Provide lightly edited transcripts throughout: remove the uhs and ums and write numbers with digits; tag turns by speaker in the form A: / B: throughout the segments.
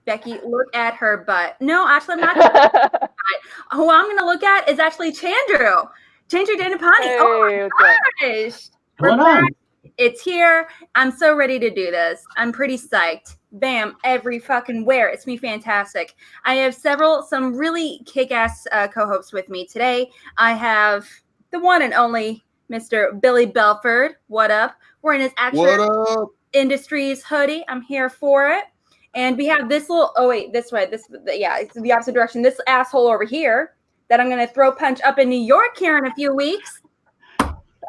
A: Becky, look at her butt. No, actually, I'm not going to look at her butt. Who I'm going to look at is actually Chandru. Chandru Dhandapani.
B: Hey,
A: Oh
B: what's up?
A: my gosh.
C: Going
A: We're back.
C: on.
A: It's here. I'm so ready to do this. I'm pretty psyched. Bam, every fucking where. It's me fantastic. I have some really kick-ass co-hosts with me today. I have the one and only Mr. Billy Belford. What up? We're in his Action Industries hoodie. I'm here for it. And we have this little, this way. It's the opposite direction. This asshole over here that I'm going to throw punch up in New York here in a few weeks.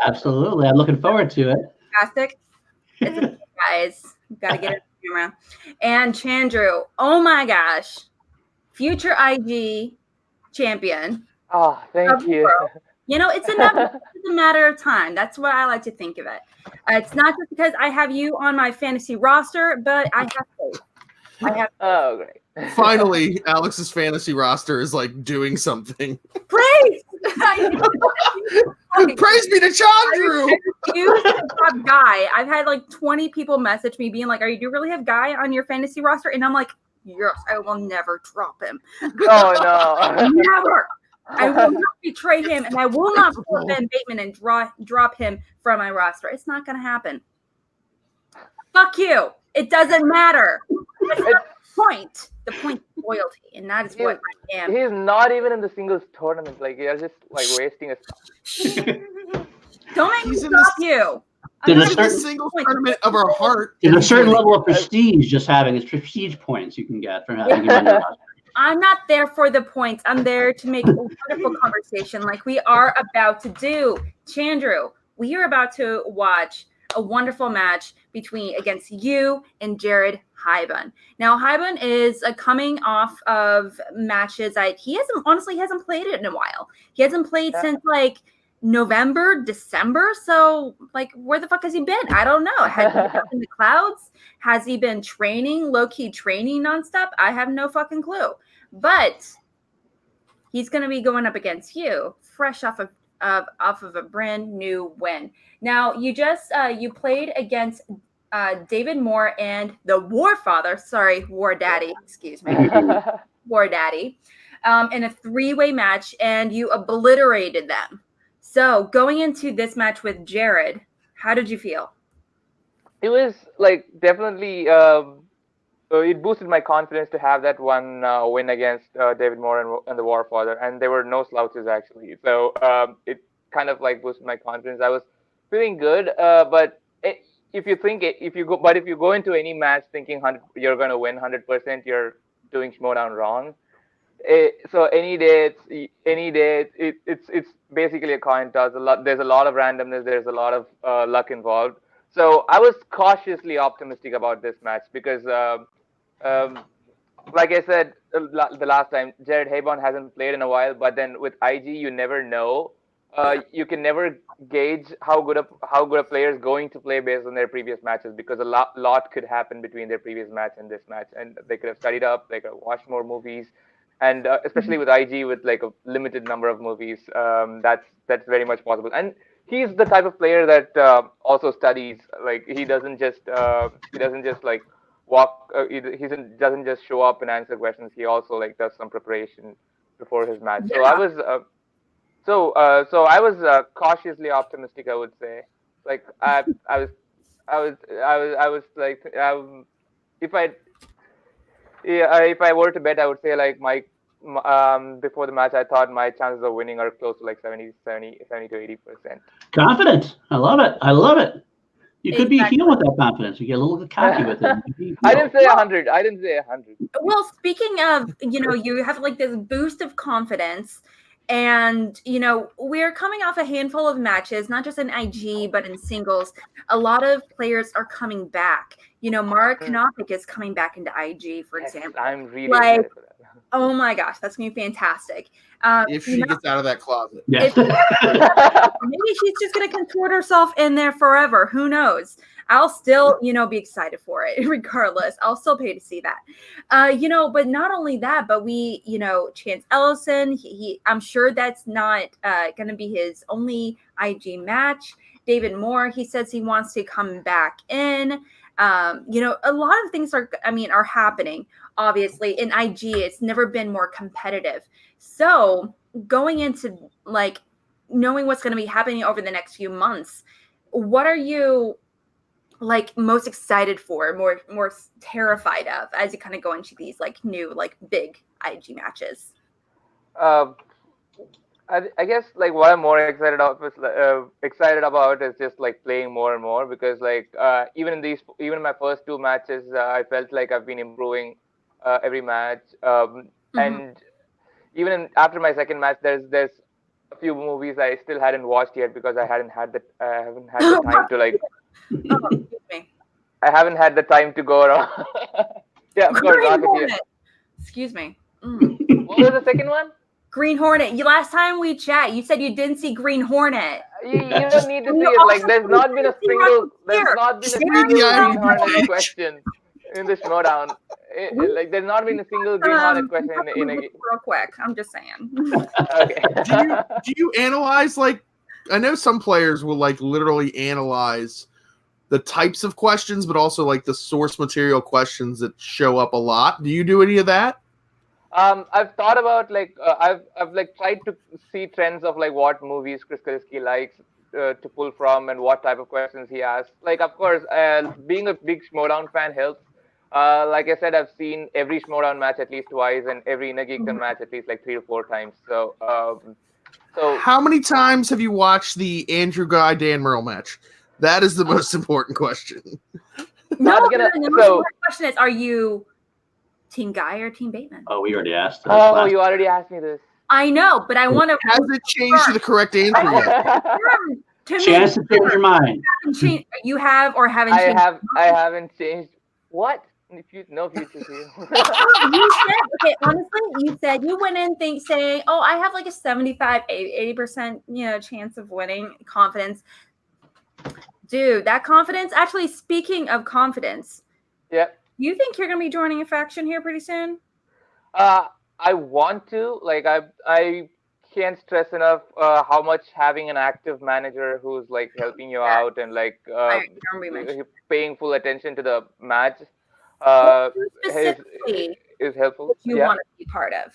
C: Absolutely. I'm looking forward to it.
A: Fantastic. Guys, got to get it on camera. And Chandru, oh my gosh, future IG champion.
B: Oh, thank you.
A: You know, it's a matter of time. That's what I like to think of it. It's not just because I have you on my fantasy roster, but I have faith.
B: Oh, great.
D: Finally, Alex's fantasy roster is like doing something.
A: Praise!
D: Praise be to Chandru!
A: You have Guy. I've had like 20 people message me being like, do you really have Guy on your fantasy roster? And I'm like, yes, I will never drop him.
B: Oh, no.
A: Never. I will not betray him, and I will not pull Ben Bateman and drop him from my roster. It's not going to happen. Fuck you. It doesn't matter. That's not the point. The point is loyalty, and that is what I am.
B: He's not even in the singles tournament. Like, you're just like wasting his time.
A: Don't make me stop you.
C: There's
D: a certain singles tournament of our heart.
C: There's a certain level of prestige just having it's prestige points you can get from having him on your roster.
A: I'm not there for the points. I'm there to make a wonderful conversation like we are about to do. Chandru, we are about to watch a wonderful match against you and Jared Haibon. Now, Haibon is coming off of matches he hasn't played it in a while. He hasn't played since like November, December. So like, where the fuck has he been? I don't know. Has he been in the clouds? Has he been training, low-key training nonstop? I have no fucking clue. But he's going to be going up against you, fresh off of a brand new win. Now, you just you played against David Moore and the War Daddy, excuse me, War Daddy, in a three-way match, and you obliterated them. So, going into this match with Jared, how did you feel?
B: It was like definitely it boosted my confidence to have that one win against David Moore and the Warfather, and there were no slouches actually. So it kind of like boosted my confidence. I was feeling good, but if you go into any match thinking you're going to win 100%, you're doing Schmoedown wrong. So any day it's basically a coin toss. There's a lot of randomness. There's a lot of luck involved. So I was cautiously optimistic about this match because, like I said the last time, Jared Haibon hasn't played in a while. But then with IG, you never know. You can never gauge how good a player is going to play based on their previous matches because a lot could happen between their previous match and this match, and they could have studied up, they could have watched more movies. And especially with IG, with like a limited number of movies, that's very much possible. And he's the type of player that also studies. Like he doesn't just like walk. He doesn't just show up and answer questions. He also like does some preparation before his match. Yeah. So I was cautiously optimistic, I would say. Like I was like if I were to bet, I would say like before the match, I thought my chances of winning are close to like 70 to 80%.
C: Confident. I love it. You could be a heel with that confidence. You get a little cocky with it.
B: I didn't say 100.
A: Well, speaking of, you have like this boost of confidence. And, we're coming off a handful of matches, not just in IG, but in singles. A lot of players are coming back. Mark Knopik is coming back into IG, for example.
B: I'm really excited for that.
A: Oh my gosh, that's going to be fantastic.
D: If she gets out of that closet.
C: Yeah.
A: Maybe she's just going to contort herself in there forever. Who knows? I'll still, be excited for it regardless. I'll still pay to see that. But not only that, but we, Chance Ellison, I'm sure that's not going to be his only IG match. David Moore, he says he wants to come back in. You know, a lot of things are happening. Obviously, in IG, it's never been more competitive. So going into like knowing what's going to be happening over the next few months, what are you like most excited for, more terrified of as you kind of go into these like new like big IG matches?
B: Uh, I guess like what I'm more excited about is just like playing more and more because like even in my first two matches I felt like I've been improving every match, and even after my second match there's a few movies I still hadn't watched yet because I haven't had the time to like
A: Excuse me.
B: I haven't had the time to go around. Yeah, of course,
A: Green
B: Rocket.
A: Hornet.
B: Yeah.
A: Excuse me.
B: What was the second one?
A: Green Hornet. Last time we chat, you said you didn't see Green Hornet.
B: You don't need to see it. Like there's not been a single Green Hornet question in the Schmoedown. Like there's not been a single Green Hornet question in a game.
A: Real quick, I'm just saying.
B: Okay.
D: Do you analyze, like, I know some players will like literally analyze the types of questions, but also like the source material questions that show up a lot. Do you do any of that?
B: I've thought about like I've like tried to see trends of like what movies Chris Kaliski likes to pull from and what type of questions he asks. Like of course, being a big Schmoedown fan helps. Like I said, I've seen every Schmoedown match at least twice and every Innergeekdom match at least like 3 or 4 times. So
D: how many times have you watched the Andrew Guy Dan Merle match? That is the most important question.
A: The question is, are you Team Guy or Team Bateman?
C: Oh, we already asked.
B: Oh, you already asked me this.
A: I know, but I want to.
D: Has it changed to the correct answer yet?
C: Chance to change your mind.
A: You have or haven't changed?
B: I haven't changed. What? No future to you.
A: Honestly, you said you went in saying, oh, I have like a 75-80% chance of winning. Confidence. Dude, that confidence. Actually, speaking of confidence.
B: Yeah.
A: You think you're going to be joining a faction here pretty soon?
B: I want to. Like, I can't stress enough how much having an active manager who's like helping you out and like paying full attention to the match is helpful.
A: You want to be part of.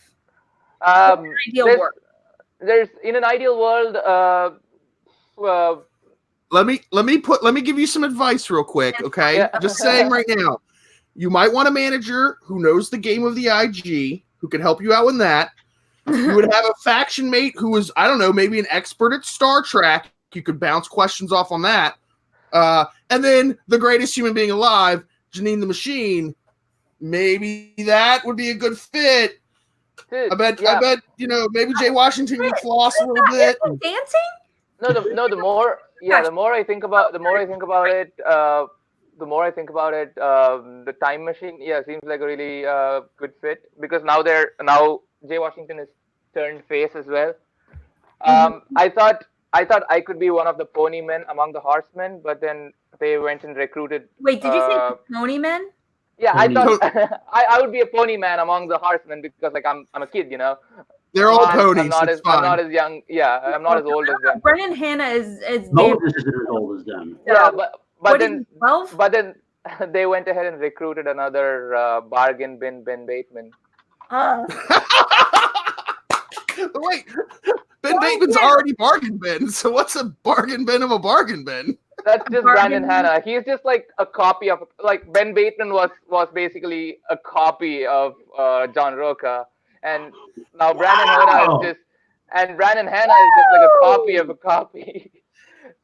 B: There's in an ideal world.
D: Let me give you some advice real quick, okay? Yeah. Just saying right now. You might want a manager who knows the game of the IG, who can help you out in that. You would have a faction mate who is, I don't know, maybe an expert at Star Trek. You could bounce questions off on that. And then the greatest human being alive, Janine the Machine. Maybe that would be a good fit. Dude, I bet, maybe Jay Washington can floss a little bit.
A: Dancing?
B: The more I think about it, the Time Machine, seems like a really good fit because now Jay Washington is turned face as well. I thought I could be one of the pony men among the horsemen, but then they went and recruited.
A: Wait, did you say pony men?
B: Yeah, I thought I would be a pony man among the horsemen because like I'm a kid,
D: They're all ponies.
B: I'm not as young. Yeah, I'm not as old as them.
A: Brennan Hanna is
C: Moses isn't as old as them.
B: Yeah, but then they went ahead and recruited another bargain bin Ben Bateman.
D: Wait, Ben Bateman's already bargain bin. So what's a bargain bin of a bargain bin?
B: That's just Brandon Hanna. He's just like a copy of like Ben Bateman was basically a copy of John Roca, and now Brandon Hanna is just like a copy of a copy.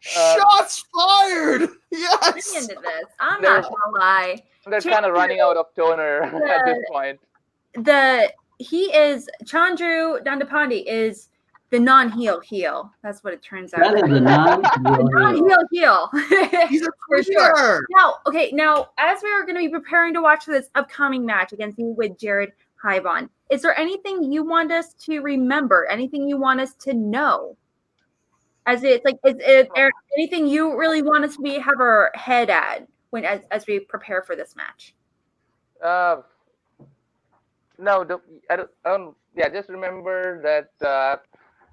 D: Shots fired! Yes.
A: Into this. I'm not gonna lie.
B: They're kind of running out of toner at this point.
A: Chandru Dhandapani is the non-heel. That's what it turns out.
C: That is the
A: non-heel.
D: He's a creature.
A: Now, as we are going to be preparing to watch this upcoming match against you with Jared Haibon, is there anything you want us to remember? Anything you want us to know? Is there anything you really want us to have our head at as we prepare for this match?
B: No, I don't. Yeah, just remember that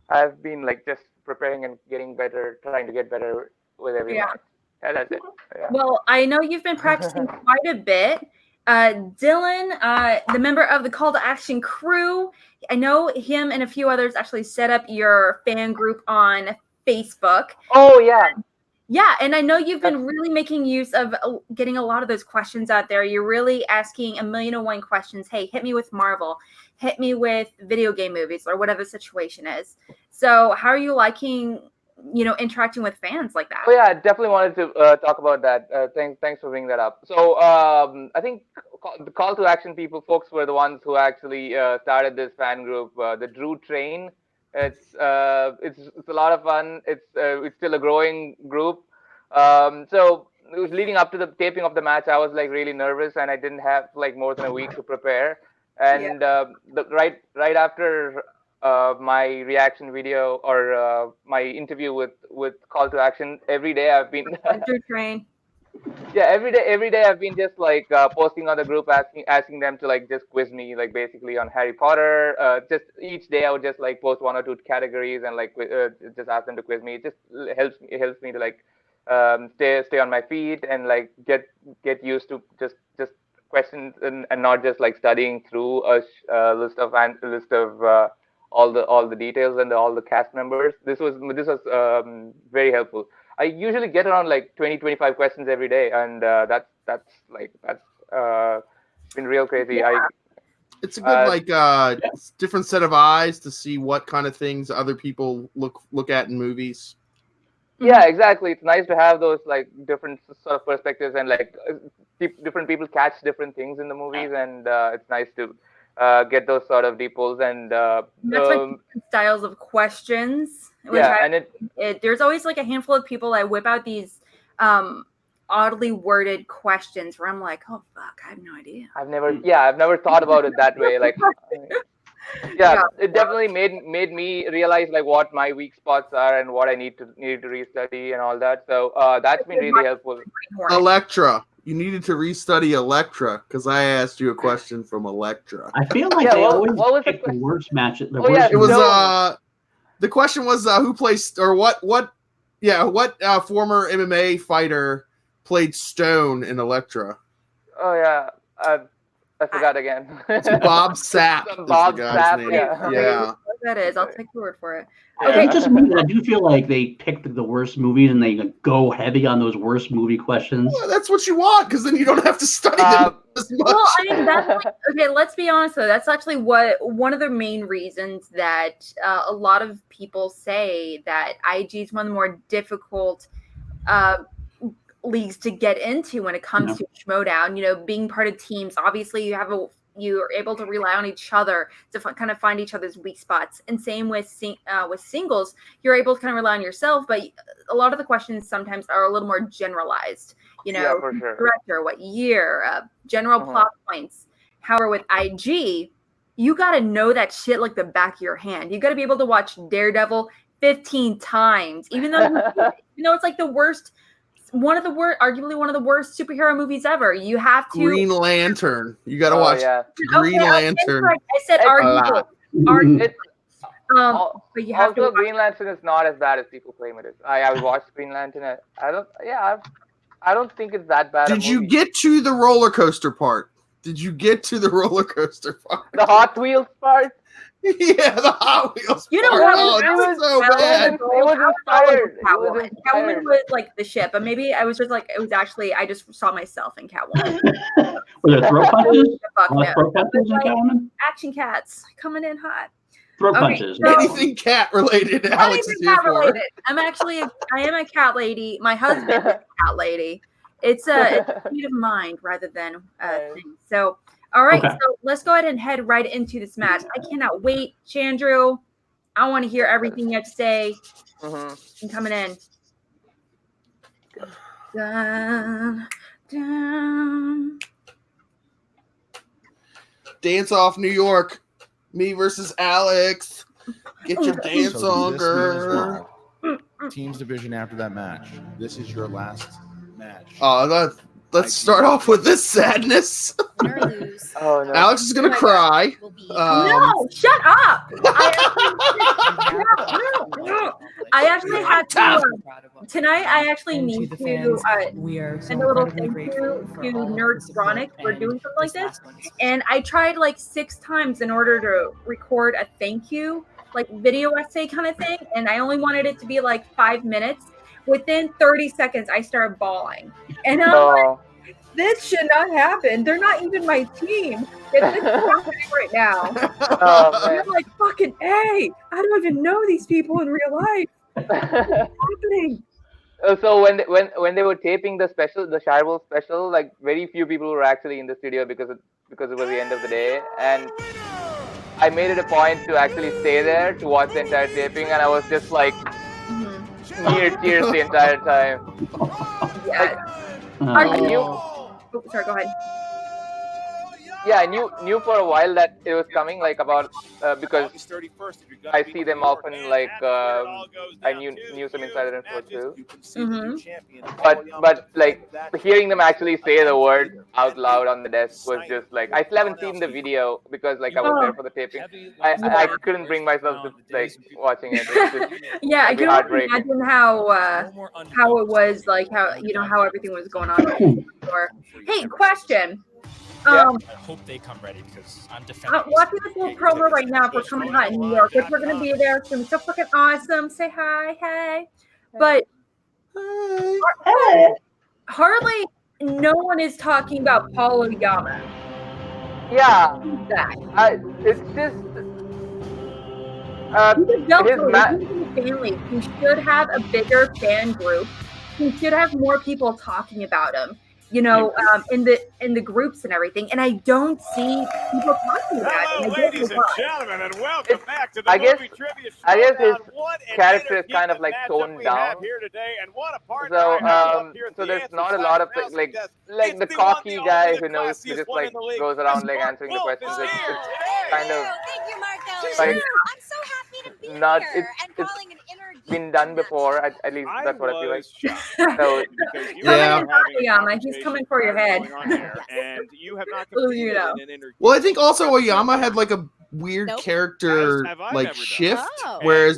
B: I've been like just preparing and getting better, trying to get better with every match. Yeah, that's it. Yeah.
A: Well, I know you've been practicing quite a bit. Dylan, the member of the Call to Action crew, I know him and a few others actually set up your fan group on Facebook.
B: Oh, yeah.
A: Yeah, and I know you've been really making use of getting a lot of those questions out there. You're really asking 1,000,001 questions. Hey, hit me with Marvel. Hit me with video game movies or whatever the situation is. So how are you liking, interacting with fans like that?
B: Oh yeah, I definitely wanted to talk about that. Thanks for bringing that up. So I think the Call to Action folks were the ones who actually started this fan group, the Drew Train. It's a lot of fun. It's still a growing group. So it was leading up to the taping of the match. I was like really nervous, and I didn't have like more than a week to prepare. And right after my reaction video or my interview with Call to Action, every day I've been
A: Train.
B: Yeah, every day I've been just like posting on the group, asking them to like just quiz me, like basically on Harry Potter. Just each day I would just like post 1 or 2 categories and like just ask them to quiz me. It just helps me to like stay on my feet and like get used to just questions and not just like studying through a list of all the details and all the cast members. This was very helpful. I usually get around like 20-25 questions every day, and that's been real crazy.
A: Yeah.
D: It's a good different set of eyes to see what kind of things other people look at in movies.
B: Yeah, exactly. It's nice to have those like different sort of perspectives and like different people catch different things in the movies, and it's nice to get those sort of deep pulls and
A: that's like different styles of questions. There's always like a handful of people I whip out these oddly worded questions where I'm like, oh fuck, I have no idea.
B: I've never thought about it that way. Like, it definitely made me realize like what my weak spots are and what I need to restudy and all that. So that's been really helpful.
D: Elektra. You needed to restudy Elektra because I asked you a question from Elektra.
C: I feel like they always pick the worst matches.
D: It was the question was who plays or what former MMA fighter played Stone in Elektra?
B: Oh yeah, I forgot again.
D: It's Bob Sapp.
B: Bob Sapp.
D: Yeah.
A: That is. I'll take your word for it.
C: Okay. Just me. I do feel like they picked the worst movies and they go heavy on those worst movie questions.
D: Well, that's what you want because then you don't have to study them as much.
A: Well, I mean, that's okay. Let's be honest though. That's actually one of the main reasons that a lot of people say that IG is one of the more difficult leagues to get into when it comes to Schmoedown. Being part of teams. Obviously, you're able to rely on each other to kind of find each other's weak spots. And same with singles, you're able to kind of rely on yourself, but a lot of the questions sometimes are a little more generalized,
B: for sure.
A: Director, what year, general plot points. However, with IG, you got to know that shit like the back of your hand. You got to be able to watch Daredevil 15 times, even though it's like the worst, arguably one of the worst superhero movies ever. You have to
D: Green Lantern. You got to watch Green Lantern.
A: I said arguably. But you have to.
B: Green Lantern is not as bad as people claim it is. I watched Green Lantern. I don't think it's that bad.
D: Did you get to the roller coaster part? The
B: Hot Wheels part?
D: Yeah, the Hot Wheels.
A: You know what?
B: It was so bad. It was inspired.
A: Catwoman was like the ship, but maybe I was just like, it was actually, I just saw myself in Catwoman.
C: Were there throw punches?
A: Throw punches in Catwoman? Action cats coming in hot.
C: Throw punches.
D: Anything cat related. Alex is here for.
A: I am a cat lady. My husband is a cat lady. It's a state of mind rather than a thing. So. All right, so let's go ahead and head right into this match. I cannot wait, Chandru. I want to hear everything you have to say. I'm coming in. Dun, dun.
D: Dance off New York. Me versus Alex. Get your dance on, girl.
E: Teams division after that match. This is your last match.
D: Oh, let's start off with this sadness.
E: Win or lose.
B: Oh no.
D: Alex is gonna cry.
E: Will be
A: No, shut up! I actually had to tonight. I actually need to send a little thank you to Nerdtronic for doing something like this. And I tried like 6 times in order to record a thank you, like video essay kind of thing, and I only wanted it to be like 5 minutes. Within 30 seconds, I started bawling, and I'm like, this should not happen. They're not even my team. This is happening right now. I'm like, fucking A. I don't even know these people in real life. What's happening?
B: So when they were taping the Shirewolf special, like very few people were actually in the studio because it was the end of the day, and I made it a point to actually stay there to watch the entire taping, and I was just like near tears the entire time.
A: Yeah. Sorry, go ahead.
B: Yeah, I knew for a while that it was coming, like about because I see them often. Like I knew some insider info too. But like hearing them actually say the word out loud on the desk was just like, I still haven't seen the video because like I was there for the taping. I couldn't bring myself to like watching it.
A: Yeah, I can only imagine how it was, like how everything was going on. Hey, question.
F: I hope they come ready because I'm defending.
A: Watching this little promo right now for Coming Hot in New York. If we're gonna be there, it's gonna be so fucking awesome. Say hi, hey. But hardly no one is talking about Paul Oyama.
B: Yeah, it's just
A: family. He should have a bigger fan group. He should have more people talking about him. In the groups and everything, and I don't see people talking about it.
G: Hello, ladies and gentlemen, and welcome back to the movie trivia show.
B: I guess his character is kind of like toned down. So there's not a lot of like the cocky guy who knows, who just like goes around like answering the questions. It's kind of like,
E: I'm so happy to be
B: not
E: here and
B: it's
E: calling an Innergeekdom
B: been done before. At least that's what I feel like. So
A: Oyama, he's coming for your head.
G: And you have not
D: Well, I think also Oyama had like a weird character like shift, whereas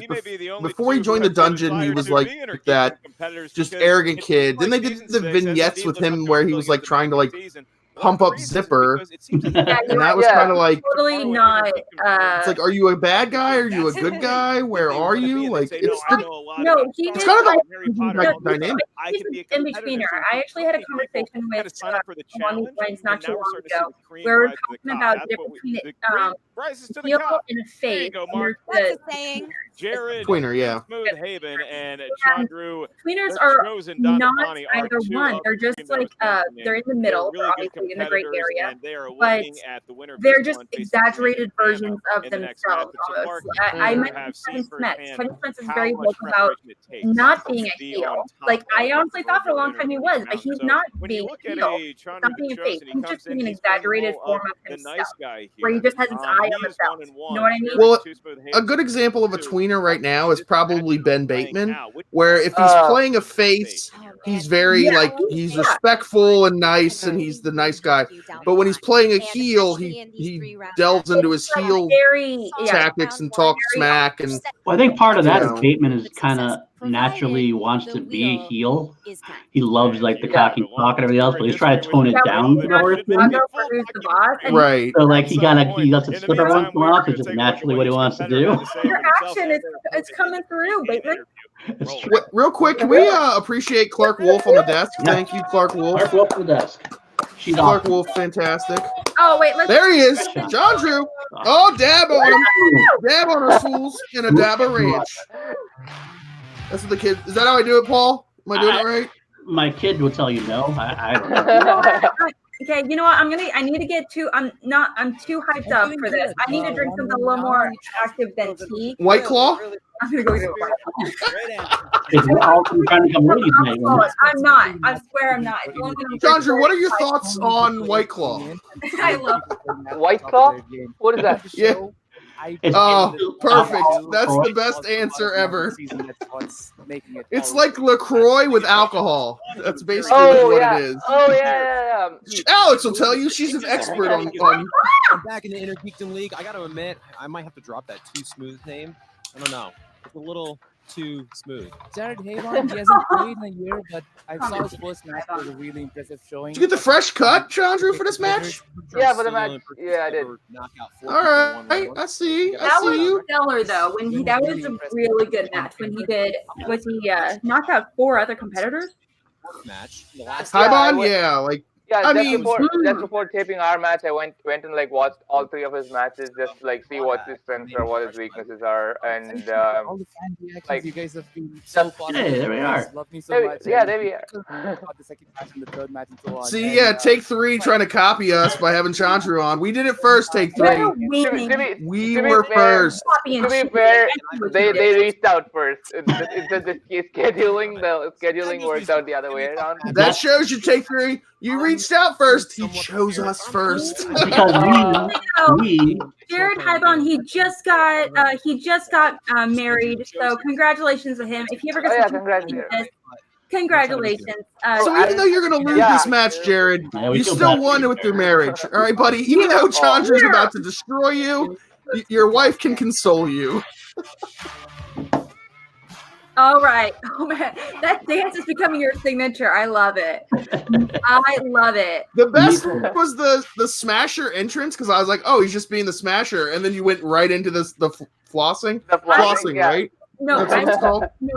D: before he joined the dungeon, he was like that just arrogant kid. Then they did the vignettes with him where he was like trying to like pump up Zipper, and that was kind of like
A: totally not.
D: It's like, are you a bad guy? Are you a good guy? Where are you? Like, it's kind of the dynamic.
A: He's in betweener. I actually had a conversation with one of my friends not too long ago, where we were talking about the difference between heel and a face.
E: What's the saying?
G: Jared,
D: tweener, yeah.
G: Haibon, and Chandru.
A: Tweeners are not either one. They're just like they're in the middle. They're obviously in the gray area, but they're just exaggerated versions of themselves. Almost. I mentioned Kevin Smith. Kevin Smith is very vocal about not being a heel. Like I honestly thought for a long time he was, but he's not being a heel. He's not being a face. He's just being an exaggerated form of himself, where he just has his eye on the belt. You know what I mean?
D: Well, a good example of a tweener right now is probably Ben Bateman, where if he's playing a face, he's very like he's respectful and nice, and he's the nice guy. But when he's playing a heel, he delves into his heel tactics and talks smack. And
C: well, I think part of that is Bateman is kind of naturally wants to be a heel. He loves like the cocky talk and everything else, but he's trying to tone it down.
D: Right.
C: So like he lets it slip every once in a while. It's just naturally what he wants to do.
A: Your action is coming through, Bateman.
D: Real quick, can we appreciate Clark Wolf on the desk? Thank you, Clark Wolf.
C: Clark Wolf on the desk. She's
D: Clark Wolf, fantastic.
A: Oh wait,
D: there he is, Chandru. Oh, dab on him, dab on our fools in a dabba ranch. That's what the kid. Is that how I do it, Paul? Am I doing it right?
C: My kid would tell you no. I don't know.
A: Okay, you know what? I need to get too. I'm too hyped up for this. I need to drink something a little more active than tea.
D: White Claw.
A: I'm gonna go get a White Claw. I'm not. I swear I'm not.
D: Chandru, what are your thoughts on White Claw?
A: I love
B: White Claw. What is that?
D: Yeah. Oh, perfect. That's the best answer ever. It's like LaCroix with alcohol. That's basically what it is.
B: Oh, yeah.
D: Alex will tell you she's an expert on.
H: I'm back in the Innergeekdom League. I got to admit, I might have to drop that Too Smooth name. I don't know. It's a little too smooth.
I: Jared Haibon, he hasn't played in a year, but I saw his first match was a really impressive showing.
D: Did you get the fresh cut, Chandru, for this match?
B: Yeah, for the match. Yeah, I did.
D: All right, I see.
A: That was stellar, though. That was a really good match. When he did, was he knocked out 4 other competitors?
H: Match.
D: Haibon, yeah, like.
B: Yeah, just before taping our match, I went and like watched all 3 of his matches, just to, like see what his strengths are, what his weaknesses are, and
I: all the fan reactions, like you guys have been
B: so
I: fun.
C: Hey, there we are.
I: Love me so much.
B: Yeah, there we are.
I: The second match and the third match and so on.
D: See, yeah, take 3 trying to copy us by having Chandru on. We did it first, take 3. We were first.
B: To be fair, they reached out first. It's just the scheduling worked out the other way around.
D: That shows you take 3. You reached out first. He chose us first.
C: Because we
A: Jared Haibon, he just got married. So congratulations to him. If he ever gets congratulations.
D: So even though you're gonna lose this match, Jared, you still won with your marriage. All right, buddy. Even though Chandru's about to destroy you, your wife can console you.
A: All right. Oh man, that dance is becoming your signature. I love it. I love it.
D: The best was the Smasher entrance, because I was like, oh, he's just being the Smasher, and then you went right into the flossing. Flossing,
B: yeah.
D: Right?
A: No,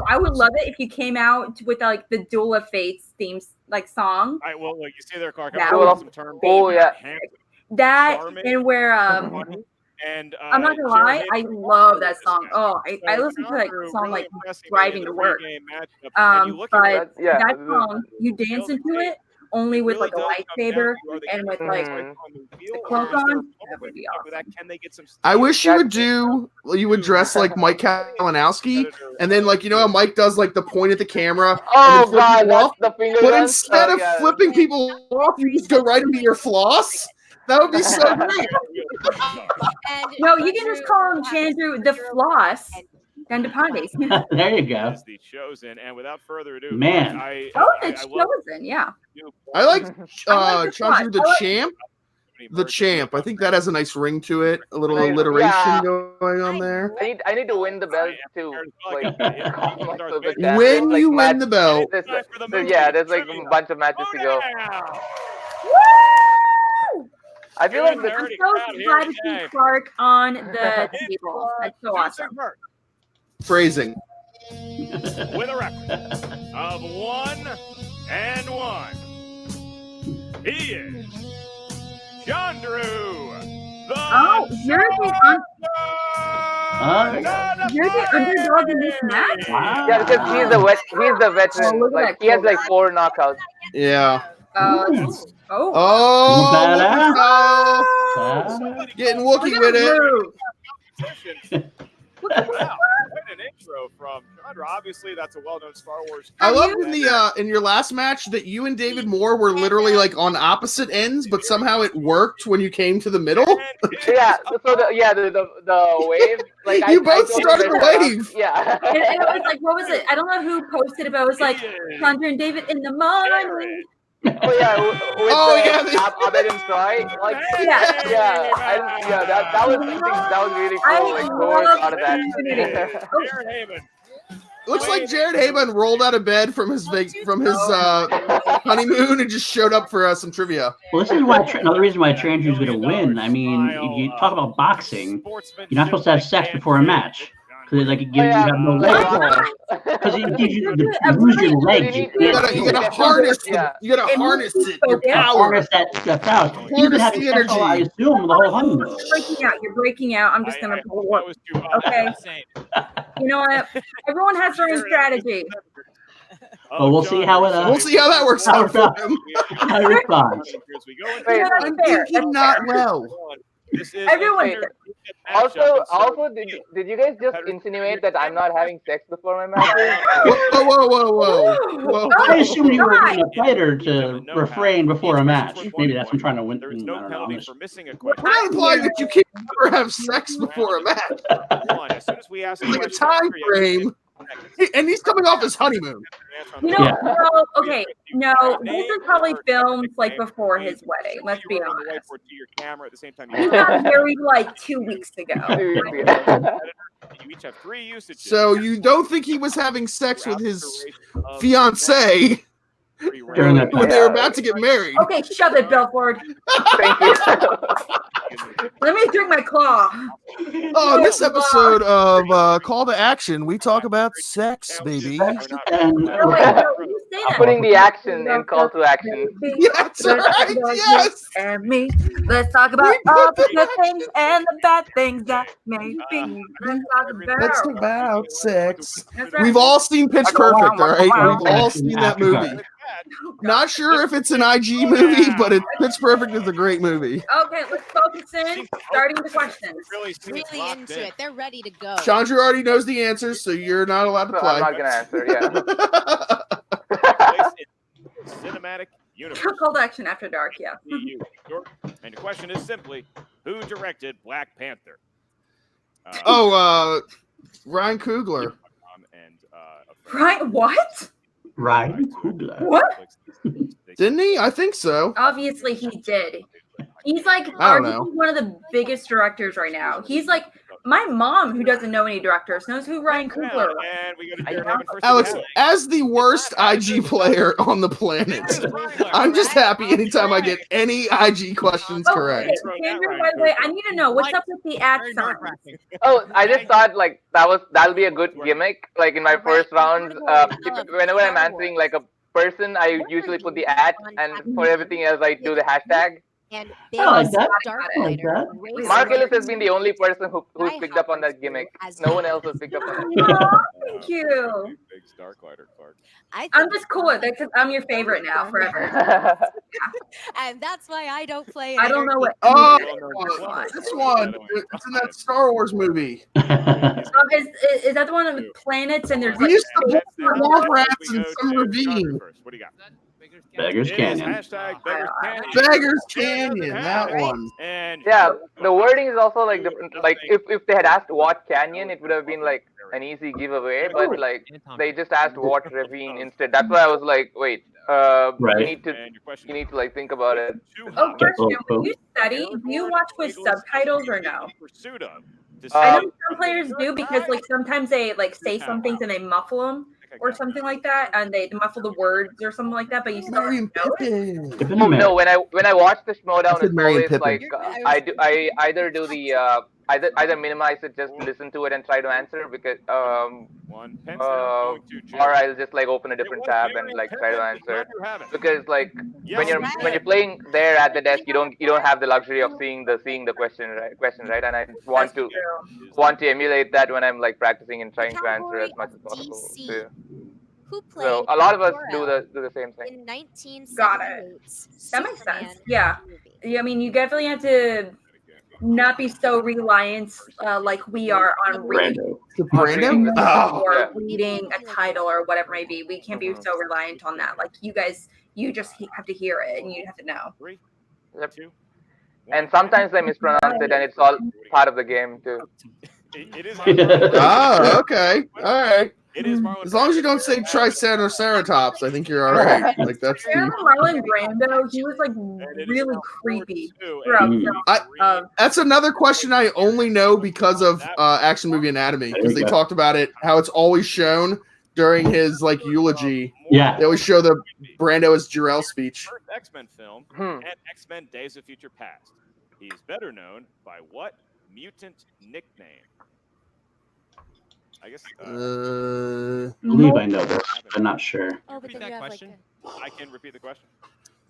A: I would love it if you came out with like the Duel of Fates themes like song.
G: All right, well, you stay there, Clark.
B: Some terms. Oh yeah.
A: That and where
G: And
A: I'm not gonna lie, I love that song. Oh, I listen to that song like driving to work. But that song, you dance into it only with like a lightsaber and with like the clothes on. That would be awesome.
D: I wish you would dress like Mike Kalinowski, and then like how Mike does like the point at the camera.
B: Oh god, that's the finger.
D: But instead of flipping people off, you just go right into your floss. That would be so great.
A: No, you can just call him Chandru the Floss. Dhandapani.
C: There you go.
G: The chosen, and without further ado,
C: man.
A: The chosen, yeah.
D: I like Chandru the Champ. The Champ. I think that has a nice ring to it. A little alliteration going on there.
B: I need to win the belt too.
D: When you win the belt.
B: There's like a bunch of matches to go. I feel like
A: I'm so glad to see Clark on the table. That's so awesome.
D: Phrasing.
G: With a record of 1-1, he is Chandru.
A: You're the underdog in this match?
C: Wow.
B: Yeah, because he's the veteran. Like he has like 4 knockouts.
D: Yeah. Getting Wookiee with it.
G: Wow, quite an intro from Chandru. Obviously, that's a well-known Star Wars.
D: I loved in your last match that you and David Moore were literally like on opposite ends, but somehow it worked when you came to the middle.
B: Yeah, so the wave. Like
D: you both started the wave.
B: Yeah,
A: and it was like, what was it? I don't know who posted it, but it was like Chandru and David in the morning.
B: Oh yeah, Abed and Troy. Like that was really cool. Like going out of that.
D: Looks like Jared Haibon rolled out of bed from his honeymoon and just showed up for some trivia.
C: Well, this is why another reason why Chandru's going to win. I mean, if you talk about boxing, you're not supposed to have sex before a match. Because like you have no legs. Because it gives you you lose your legs.
D: You gotta harness it. You gotta harness it. Your power.
C: Harness that power.
D: Harness the energy.
C: I assume the whole honeymoon.
A: You're breaking out. I'm just gonna pull it. Okay. You know what? Everyone has their own strategy.
C: But we'll see how it.
D: We'll see how that works out for him.
C: How it responds.
D: I'm thinking not well.
G: This is
A: Everyone.
B: Also, did you guys just insinuate that I'm not having sex before my matches?
D: Whoa.
C: I assumed you were being a fighter to refrain before a match. Maybe that's I'm trying to win.
G: There is no penalty for missing a
D: We're
G: question.
D: not implying that you can't ever have sex before a match.
G: As soon as we ask the
D: Like a
G: question,
D: time frame. And he's coming off his honeymoon.
A: You know, well, okay, no, this is probably filmed like before his wedding. Let's be honest. He got married like 2 weeks ago.
G: You each have 3 usages.
D: So you don't think he was having sex with his fiancée when they were about to get married?
A: Okay, shove it, Belford.
B: Thank you.
A: Let me drink my claw.
D: Oh, in this episode of Call to Action, we talk about sex, baby.
B: I'm putting the action in call to action.
D: Yeah, that's right. Yes.
A: And me. Let's talk about all the good things and the bad things that may be.
D: Let's talk about sex.
A: That's right.
D: We've all seen Pitch Perfect, all right? We've all seen that movie. Not sure if it's an IG movie, but Pitch Perfect is a great movie.
A: Okay, let's focus in. Starting the questions.
E: Really into it. They're ready to go.
D: Chandru already knows the answers, so you're not allowed to
B: So
D: play.
B: I'm not gonna answer. Yeah.
G: Cinematic universe.
A: Call to Action After Dark, yeah.
G: And the question is simply, who directed Black Panther?
D: Ryan Coogler.
A: Right? What?
C: Ryan Coogler.
A: What?
D: Didn't he? I think so.
A: Obviously, he did. He's like
D: I don't know.
A: one of the biggest directors right now. He's like my mom, who doesn't know any directors, knows who Ryan Coogler is.
D: Alex, as the worst IG player on the planet, I'm just happy anytime I get any IG questions correct.
A: Chandru, by the way, I need to know what's up with the accent.
B: Oh, I just thought like that'll be a good gimmick. Like in my first round, whenever I'm answering like a person, I usually put the @ and for everything else, I do the hashtag.
E: And
B: Mark Ellis has been the only person who's picked up on that gimmick. No one else has picked up on it.
A: Oh, thank you. I'm just cool with it because I'm your favorite now forever.
E: And that's why I don't play.
A: I don't know what.
D: Oh, this one. It's in that Star Wars movie.
A: Is that the one with planets and there's
D: We
A: like
D: used to look for lab rats in some ravine.
G: What do you got?
C: Beggars Canyon.
D: Beggars Canyon, that one.
G: And
B: Yeah, the wording is also like different. Like if they had asked what canyon, it would have been like an easy giveaway. But like they just asked what ravine instead. That's why I was like, wait,
C: Right.
B: you need to like think about it.
A: Oh, question. When you study, do you watch with subtitles or no? I
B: Um,
A: know some players do because like sometimes they like say some things and they muffle them or something like that, and they muffle the words or something like that. But you still
D: Marion
A: know it.
D: Pippin.
B: No, when I watch the Schmoedown,
D: said
B: it's
D: Marion
B: always
D: Pippin.
B: like I either do the either minimize it, just listen to it and try to answer because or I'll just like open a different tab and like try to answer because like when you're playing there at the desk, you don't have the luxury of seeing the question right, and I want to emulate that when I'm like practicing and trying to answer as much as possible too.
E: Who played
B: So a lot of us do
E: Dora
B: the same thing.
E: in 1978?
A: Got it. That makes sense. Yeah. I mean, you definitely have to not be so reliant like we are on reading
D: Brandon? Oh.
A: or reading a title or whatever it may be. We can't be so reliant on that. Like you guys, you just have to hear it and you have to know.
B: Yep. And sometimes I mispronounce it, and it's all part of the game too.
D: Oh, okay. All right. As long as you don't say Triceratops, I think you're all right. Like that's
A: Marlon Brando, he was like really creepy throughout.
D: That's another question I only know because of Action Movie Anatomy, because they talked about it, how it's always shown during his like eulogy.
C: Yeah.
D: They always show the Brando as Jor-El speech.
G: First X-Men film and X-Men Days of Future Past. He's better known by what mutant nickname? I guess.
C: I believe I know this. I'm not sure.
E: Oh, but then you have question.
G: I can repeat the question.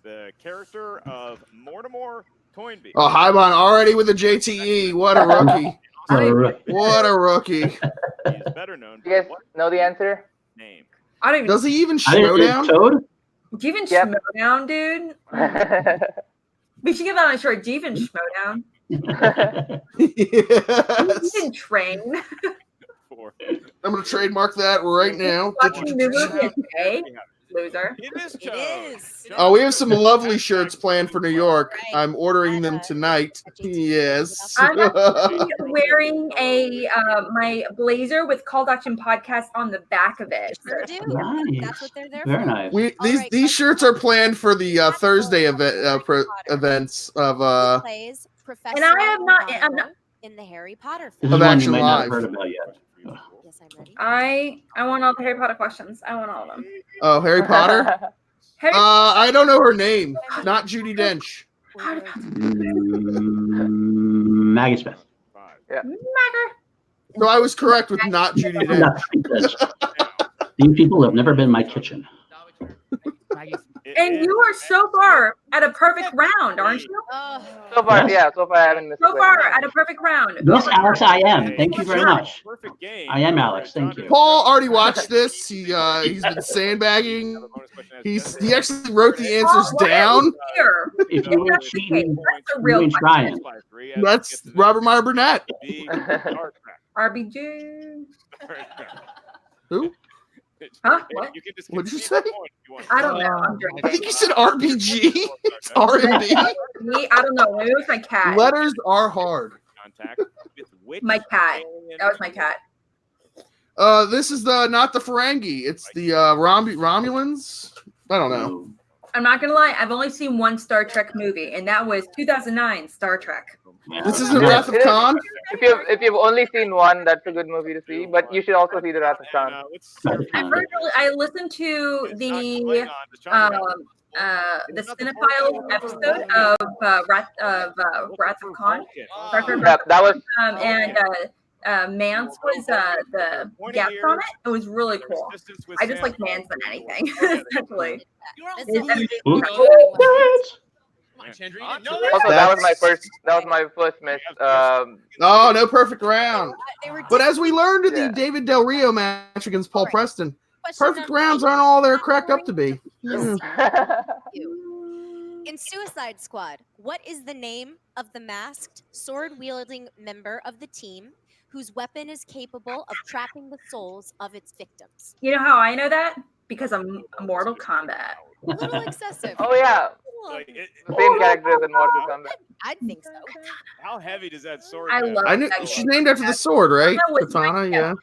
G: The character of Mortimer Toynbee.
D: Oh, Haibon already with a JTE. What a rookie. What a rookie.
G: He's better known
B: You guys
G: by what
B: know the answer?
G: name?
A: I don't even.
D: Does he even
C: I didn't
D: Schmoedown?
C: Toad?
A: Do you even
B: Yep.
A: Schmoedown, dude? We should give that a short. Do you even Schmoedown?
D: Yes.
A: You can train.
D: I'm going to trademark that right now.
A: Watching the movie today, loser.
G: It is.
E: It is.
D: Oh, we have some lovely shirts planned for New York. I'm ordering them tonight. Yes.
A: I'm actually wearing my blazer with Call to Action Podcast on the back of it.
E: Sure do.
C: Nice.
E: That's what they're there
C: Very
E: for.
C: nice.
D: These shirts are planned for the Thursday events of
E: Plays Professor
A: And I have not. I'm not.
E: in the Harry Potter
C: This
E: film.
C: is
D: Of
C: one
D: Action
C: you might not
D: Live.
C: have heard about yet.
E: Yes, I'm ready.
A: I want all the Harry Potter questions. I want all of them.
D: Oh, Harry Potter?
A: Harry
D: I don't know her name. Not Judi Dench.
C: Maggie Smith.
A: Matter.
D: So I was correct with not Judi Dench.
C: These people have never been in my kitchen.
A: And you are so far at a perfect round, aren't you?
B: So far,
C: Yes.
B: so far I haven't missed.
A: So far at a perfect round.
C: Yes, Alex, I am. Thank you very much.
G: Perfect game.
C: I am Alex. Thank you.
D: Paul already watched this. He's been sandbagging. He actually wrote the answers down.
A: Here.
C: If you ain't cheating,
A: That's a
C: you
A: real
C: ain't
A: question.
C: trying.
D: That's Robert Meyer Burnett.
A: RBG.
D: Who?
A: Huh? What?
D: What'd you say?
A: I don't know. I'm drinking.
D: I think you said RBG. It's R&B.
A: Me, I don't know. Maybe it was my cat.
D: Letters are hard.
A: My cat. That was my cat.
D: This is not the Ferengi. It's the Romulans. I don't know.
A: I'm not gonna lie. I've only seen one Star Trek movie, and that was 2009 Star Trek.
D: This isn't Wrath of Khan.
B: If you've only seen one, that's a good movie to see. But you should also see the Wrath of Khan.
A: I listened to the Cinephile episode of Wrath of Khan. Star Trek
B: Yeah, that was.
A: And Mance was the guest on it. It was really cool. I just like Mance than anything, essentially.
B: Also, that was my first miss.
D: Oh, no perfect round. But as we learned in the David Del Rio match against Paul Preston, perfect rounds aren't all they're cracked up to be.
E: In Suicide Squad, what is the name of the masked, sword-wielding member of the team whose weapon is capable of trapping the souls of its victims?
A: You know how I know that? Because of Mortal Kombat.
E: A little excessive.
B: Oh yeah. Same character as in Mortal Kombat.
E: I'd think so.
G: How heavy does that sword?
A: I love that
D: She's
A: game.
D: named after the sword, right?
A: Katana was
D: Katana, yeah.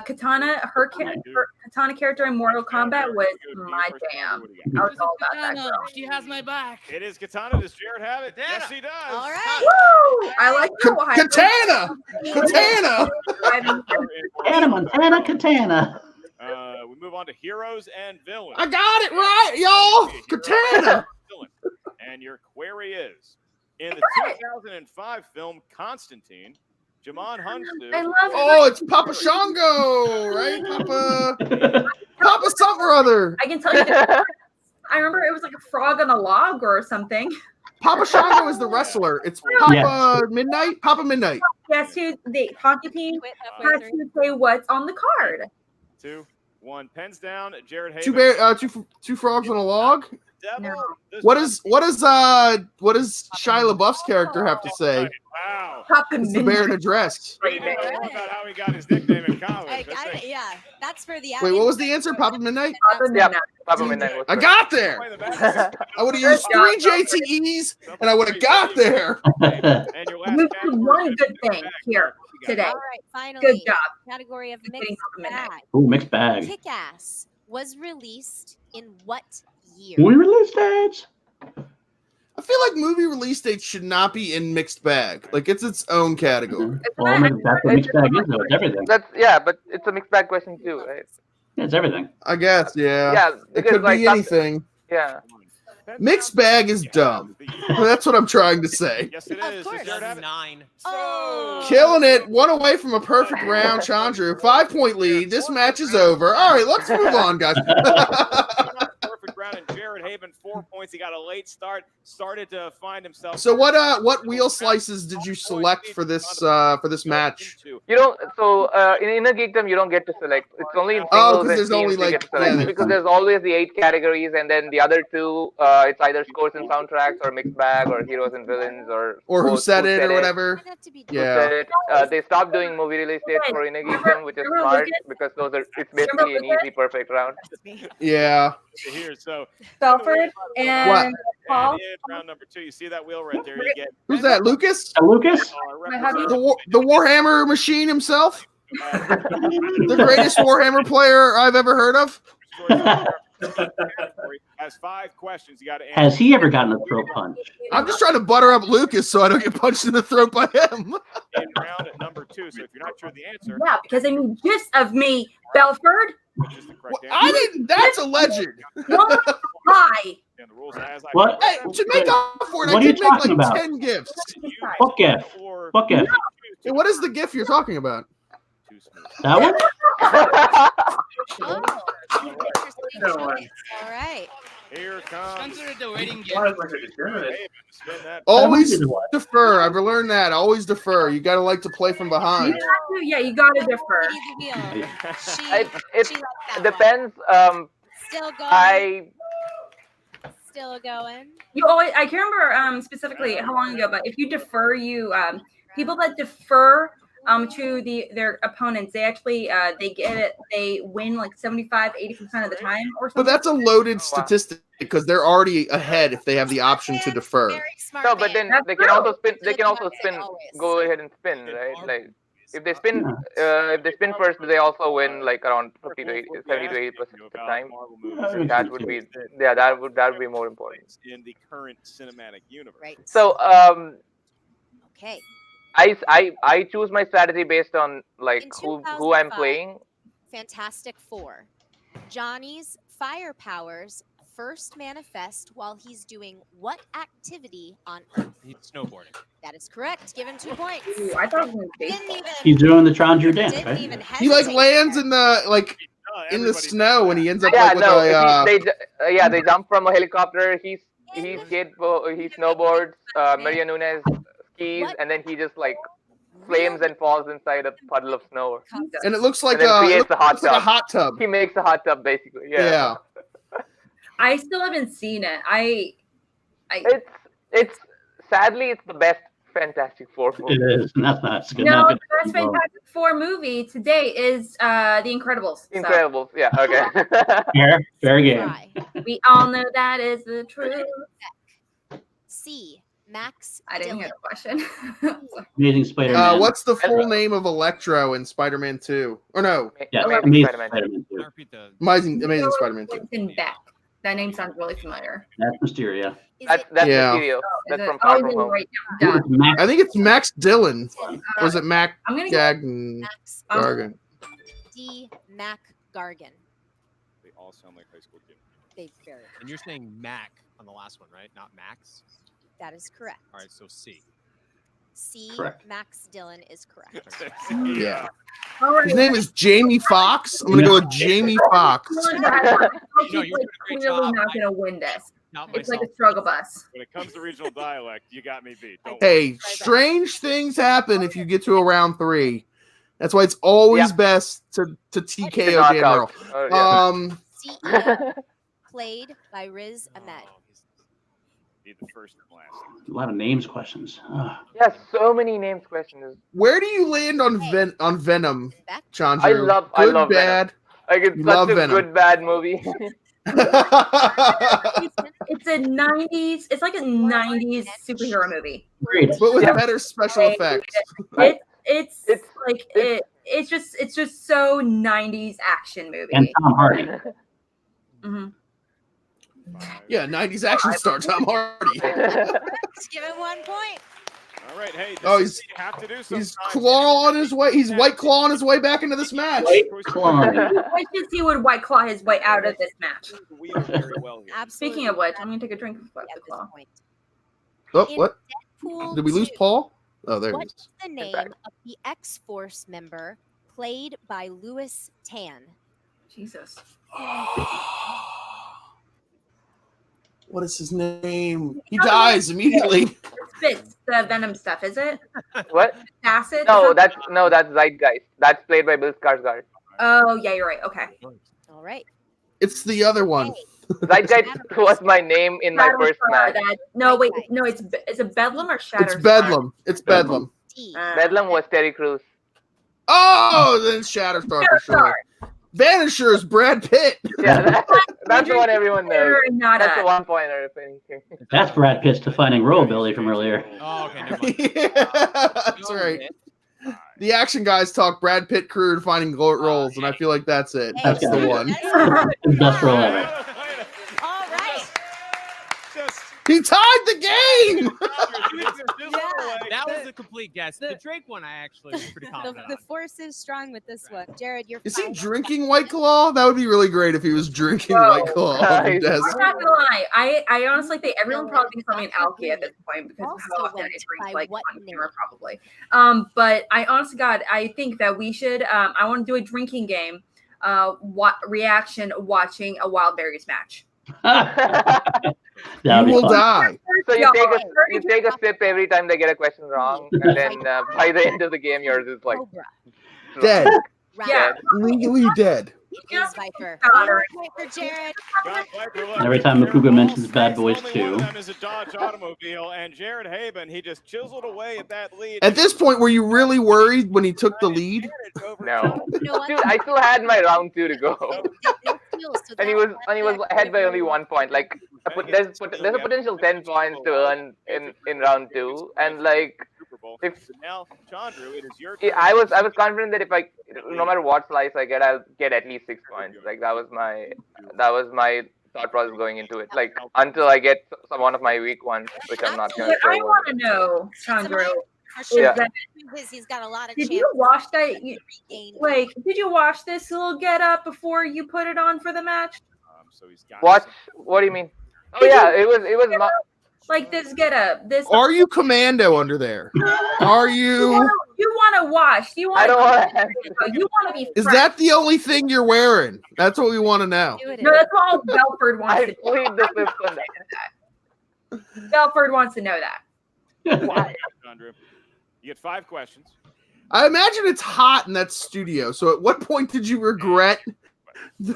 A: Katana, her Katana character in Mortal Kombat was my jam. I was all about that girl.
I: She has my back.
G: It is Katana. Does Jared have it? Yes, he does.
E: All right.
A: Woo! I like
D: Katana!
C: Katana, Montana, Katana.
G: We move on to heroes and villains.
D: I got it right, y'all! Katana!
G: And your query is, in the 2005 film Constantine, Jamon Hunsu.
A: I love
D: Oh, it's Papa Shango, right? Papa something or other.
A: I can tell you that. I remember it was like a frog on a log or something.
D: Papa Shango is the wrestler. It's Papa Midnight? Papa Midnight.
A: Yes, the hockey team has to say what's on the card.
G: 2-1. Pens down. Jared Haibon.
D: Two frogs on a log.
A: No.
D: What does Shia LaBeouf's character have to say?
G: Wow.
D: It's the bear in a dress.
G: We need to know about how he got his nickname in college.
E: Yeah, that's for the.
D: Wait, what was the answer? Papa Midnight?
B: Papa Midnight.
D: I got there. I would have used 3 JTEs and I would have got there.
A: You did one good thing here today.
E: All right, finally.
A: Good job.
E: Category of mixed bag.
C: Ooh, mixed bag.
E: Kick-Ass was released in what year?
C: We released dates.
D: I feel like movie release dates should not be in mixed bag. Like it's its own category.
C: Well, that's what mixed bag is, though. It's everything.
B: But it's a mixed bag question too, right?
C: Yeah, it's everything.
D: I guess, yeah.
B: Yeah,
D: It
B: because
D: could be anything.
B: Yeah.
D: Mixed bag is dumb. That's what I'm trying to say.
G: Yes, it is.
E: Of course.
H: 2009.
E: Oh.
D: Killing it. 1 away from a perfect round, Chandru. 5-point lead. This match is over. All right, let's move on, guys.
G: Perfect round, and Jared Jared Haibon 4 points. He got a late start, started to find himself.
D: So what wheel slices did you select for this match?
B: You don't. So in Innergeekdom, you don't get to select. It's only in
D: Oh,
B: singles
D: because
B: and
D: there's
B: teams
D: only
B: you
D: like
B: get to select because there's always the 8 categories, and then the other 2, it's either scores and soundtracks or mixed bag or heroes and villains or
D: who said it or whatever. Yeah.
B: They stopped doing movie release dates for Innergeekdom, which is smart because it's basically an easy perfect round.
D: Yeah.
G: Here, so
A: Belford and Paul.
G: in round number 2, you see that wheel right there. You get
D: Who's that? Lucas?
C: Lucas?
D: The Warhammer machine himself? The greatest Warhammer player I've ever heard of?
G: Has 5 questions. You got to answer.
C: Has he ever gotten a throat punch?
D: I'm just trying to butter up Lucas so I don't get punched in the throat by him.
G: In round at number 2. So if you're not sure of the answer,
A: Yeah, because I mean, gist of me, Belford.
G: which is the correct answer.
D: I didn't. That's a legend.
A: Hi.
G: And the rules as I
C: What?
D: Hey, to make up for it,
C: What
D: I
C: are you
D: did make like
C: talking about?
D: 10 gifts.
C: What gift? What gift?
D: Hey, what is the gift you're talking about?
C: That one?
E: Oh, interesting choice. All right.
G: Here comes.
J: Consider the wedding gift.
G: Spin that.
D: Always defer. I've learned that. Always defer. You got to like to play from behind.
A: Yeah, you got to defer.
B: It depends.
E: Still going. Still going.
A: You always. I can't remember specifically how long ago, but if you defer, you people that defer to their opponents, they actually they get it. They win like 75-80% of the time or something.
D: But that's a loaded statistic because they're already ahead if they have the option to defer.
B: No, but then they can also spin. They can also spin. Go ahead and spin, right? Like if they spin first, they also win like around 50 to 70 to 80% of the time. That would be that would be more important
G: in the current cinematic universe.
E: Right.
B: So
E: Okay.
B: I choose my strategy based on like
E: In
B: who I'm
E: 2005,
B: playing.
E: Fantastic Four. Johnny's fire powers first manifest while he's doing what activity on Earth?
H: He's snowboarding.
E: That is correct. Give him 2 points.
A: Ooh, I thought it was
E: Didn't even,
C: He's doing the Chandru dance,
E: didn't
C: right?
E: even
D: He like
E: hesitate
D: lands
E: there.
D: in the in the snow and he ends up
B: Yeah,
D: like with
B: no, they jump from a helicopter. He
E: In
B: snowboards. Maria Nunes skis,
E: What?
B: and then he just like flames and falls inside a puddle of snow.
D: and it looks like
B: And then
D: it
B: creates
D: looks
B: a hot
D: like a
B: tub.
D: hot tub.
B: He makes a hot tub basically.
D: Yeah.
A: I still haven't seen it.
B: It's sadly it's the best Fantastic Four movie.
C: It is, and that's not. It's
A: No,
C: not
A: the best Fantastic Four movie today is The Incredibles. So
B: Incredibles, yeah, okay.
C: Fair game.
E: Try.
A: we all know that is the truth.
E: C. Max.
A: I didn't hear
E: Dillon.
A: the question.
C: Amazing Spider-Man.
D: What's the full name of Electro in Spider-Man 2? Or no,
C: Yeah,
B: Amazing
C: Amazing
B: Spider-Man.
C: Spider-Man too.
H: Repeat the.
D: Amazing Spider-Man 2.
A: Winston Beck. That name sounds really familiar.
C: That's Mysterio.
E: Is
B: That's
E: it
D: Yeah.
B: Mysterio.
A: Is
B: That's
A: it?
B: from Far
A: Oh,
B: From
A: you're
B: Home.
A: right. Duh.
C: Max,
D: I think it's Max Dillon. Or is it Mac
A: I'm gonna go
D: Gagn
E: Max?
D: Gargan?
E: D. Mac Gargan.
G: They all sound like high school kids.
E: They very.
H: And you're saying Mac on the last one, right? Not Max.
E: That is correct.
H: All right, so C.
E: C.
C: Correct.
E: Max Dillon is correct.
D: Yeah.
A: All right.
D: His name is Jamie Foxx. I'm gonna go with Jamie Foxx.
A: He's
H: No, you're
A: like
H: doing a great
A: clearly
H: job.
A: not gonna win this.
H: Not
A: It's
H: myself.
A: like a struggle bus.
G: When it comes to regional dialect, you got me beat. Don't
D: Hey, strange things happen if you get to a round 3. That's why it's always best to TKO Dan Merle.
B: Oh, yeah.
E: CEO. Played by Riz Ahmed.
G: be the first and last.
C: A lot of names questions. Ugh.
B: Yeah, so many names questions.
D: Where do you land on Venom, Chandru?
B: I love
D: bad.
B: Venom. Like it's
D: You
B: such
D: love
B: a
D: Venom.
B: good bad movie.
A: It's a 90s, it's like a 90s superhero movie.
C: Great.
D: But with better special effects.
A: It's just so 90s action movie.
C: And Tom Hardy.
A: Mm-hmm.
D: Yeah, 90s action star Tom Hardy.
E: Just give him 1 point.
G: All right, hey.
D: Oh,
G: this is what you have to do
D: he's
G: sometimes.
D: claw on his way. He's white claw on his way back into this match.
A: I should see would White Claw his way out of this match.
E: Absolutely.
A: Speaking of which, I'm gonna take a drink of the Claw.
D: Oh, what?
E: Deadpool
D: Did we lose
E: 2,
D: Paul? Oh, there he
E: What's
D: is.
E: the name of the X-Force member played by Louis Tan?
A: Jesus.
D: what is his name? He dies immediately.
A: Spits the venom stuff, is it?
B: What?
A: Acid?
B: No, that's Zeitgeist. That's played by Bill Skarsgård.
A: Oh yeah, you're right. Okay.
E: All right.
D: It's the other one.
B: Zeitgeist was my name in my first match.
A: No, wait, no, is it Bedlam or Shatter?
D: It's Bedlam. It's Bedlam.
B: Bedlam was Terry Crews.
D: Oh, then Shatterstar for sure. Vanisher is Brad Pitt.
B: Yeah, that's the one everyone knows. That's the 1 pointer, if anything.
C: That's Brad Pitt's defining role, Billy, from earlier.
H: Oh, okay, never mind.
D: Yeah, that's right. The action guys talk Brad Pitt career defining roles, and I feel like that's it. That's the one.
C: Best role ever.
E: All right.
D: He tied the game.
H: That was a complete guess. The Drake one, I actually was pretty confident
E: The force is strong with this one. Jared, you're
D: Is he
E: fine.
D: drinking White Claw? That would be really great if he was drinking White Claw on the desk.
A: I'm not gonna lie. I honestly think everyone probably thinks I'm an alky at this point because of how
E: Also
A: often I
E: went
A: drink
E: by
A: like
E: what
A: on
E: name?
A: camera probably. But I honestly God, I think that we should I want to do a drinking game. Reaction watching a Wild Berries match.
D: You will die.
B: So you take a sip every time they get a question wrong, and then by the end of the game, yours is like
D: dead.
A: Yeah,
D: legally dead.
E: It is Viper. Point for Jared.
C: And every time Makuga mentions Bad Boys 2.
G: Is a Dodge automobile, and Jared Haibon, he just chiseled away at that lead.
D: At this point, were you really worried when he took the lead?
B: No. Dude, I still had my round 2 to go. And he was ahead by only 1 point. Like there's a potential 10 points to earn in round 2, and like if
G: now Chandru, it is your
B: I was confident that if no matter what slice I get, I'll get at least 6 points. Like that was my thought process going into it. Like until I get one of my weak ones, which I'm not gonna
A: What
B: say.
A: I want to know, Chandru,
B: Yeah.
E: He's got a lot of
A: did you watch that? Did you watch this little get up before you put it on for the match?
G: So he's got
B: What do you mean? Oh yeah, it was
A: like this get up. This.
D: Are you commando under there? Are you?
A: You want to watch? You want?
B: I don't want to.
A: You want to be?
D: Is that the only thing you're wearing? That's what we want to know.
A: No, that's all Belford wants to know.
B: Plead the fifth on
A: that. Belford wants to know that.
B: Why?
G: Chandru, you get 5 questions.
D: I imagine it's hot in that studio. So at what point did you regret the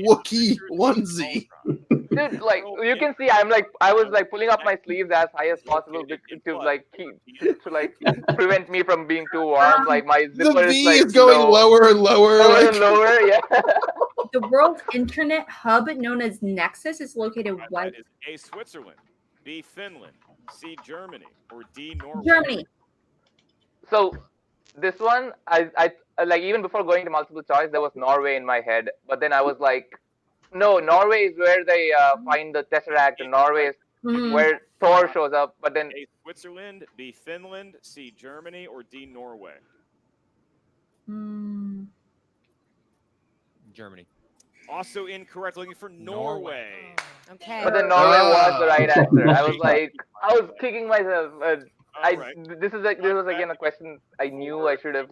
D: Wookiee onesie?
B: Dude, like you can see, I was pulling up my sleeves as high as possible to prevent me from being too warm. Like my zipper
D: the V
B: is
D: going lower and lower.
B: And lower, yeah.
A: The world's internet hub known as Nexus is located
G: That is A, Switzerland, B, Finland, C, Germany, or D, Norway.
A: Germany.
B: So this one, I like even before going to multiple choice, there was Norway in my head, but then I was like, no, Norway is where they find the Tesseract, and Norway is where Thor shows up. But then
G: A, Switzerland, B, Finland, C, Germany, or D, Norway.
H: Germany.
G: Also incorrect. Looking for Norway.
E: Okay.
B: But then Norway was the right answer. I was kicking myself. This was again a question I knew I should have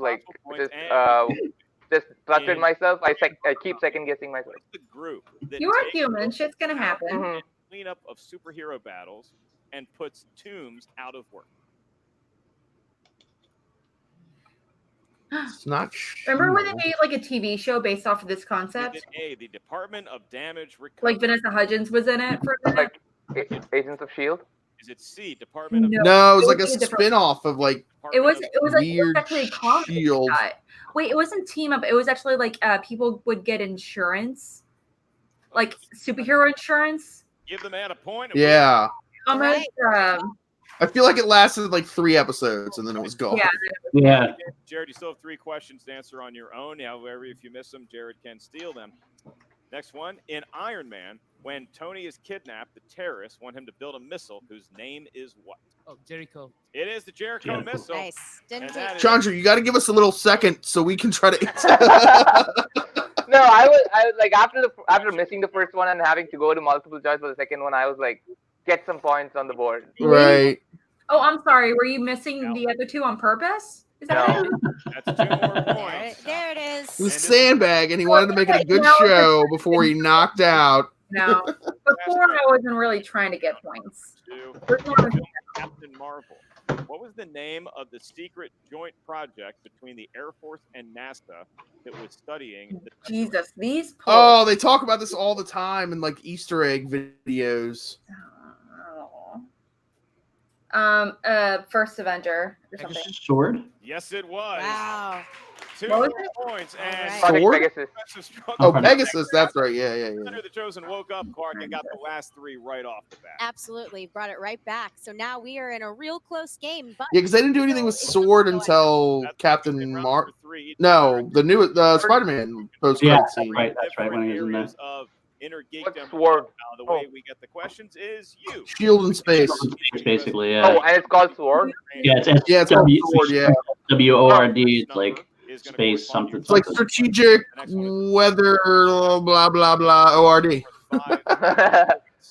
B: just trusted myself. I keep second guessing myself.
G: The group that
A: You are
G: takes
A: human. Shit's gonna happen.
G: and cleanup of superhero battles and puts tombs out of work.
D: It's not.
A: Remember when they made like a TV show based off of this concept?
G: Is it A, the Department of Damage Recovery?
A: Like Vanessa Hudgens was in it for a minute.
B: Like Agents of S.H.I.E.L.D.?
G: Is it C, Department of
D: No, it was like a
A: different-
D: spin-off of like
A: It was
D: weird
A: actually a comedy.
D: Shield.
A: Wait, it wasn't team up. It was actually like people would get insurance, like superhero insurance.
G: Give the man a point.
D: Yeah.
A: Almost.
D: I feel like it lasted like 3 episodes and then it was gone.
C: Yeah.
G: Jared, you still have 3 questions to answer on your own. However, if you miss them, Jared can steal them. Next one. In Iron Man, when Tony is kidnapped, the terrorists want him to build a missile whose name is what?
I: Oh, Jericho.
G: It is the Jericho missile.
E: Nice.
D: Chandru, you got to give us a little second so we can try to.
B: No, I was like after missing the first one and having to go to multiple choice for the second one, I was like, get some points on the board.
D: Right.
A: Oh, I'm sorry. Were you missing the other 2 on purpose? Is that
G: That's 2 more points.
E: There it is.
D: He was sandbag and he wanted to make it a good show before he knocked out
A: No, before I wasn't really trying to get points.
G: Captain Marvel. What was the name of the secret joint project between the Air Force and NASA that was studying the
A: Jesus, these polls.
D: Oh, they talk about this all the time in like Easter egg videos.
A: First Avenger or something.
C: Sword?
G: Yes, it was.
E: Wow.
G: 2
A: What was
G: more
A: it?
G: points and
D: Sword?
B: Pegasus.
D: Oh, Pegasus. That's right. Yeah.
G: The Chosen woke up, Clark, and got the last 3 right off the bat.
E: Absolutely. Brought it right back. So now we are in a real close game. But
D: Yeah, because they didn't do anything with Sword until Captain Mark. No, the Spider-Man post-credit scene.
C: Right. That's right. When he was in there.
G: Of Innergeekdom.
B: Sword?
G: The way we get the questions is you.
D: Shield in space.
C: Basically, yeah.
B: Oh, and it's called Sword?
C: Yeah, it's
D: called Sword, yeah.
C: WORD. It's like space something.
D: It's like strategic weather, blah, blah, blah, ORD.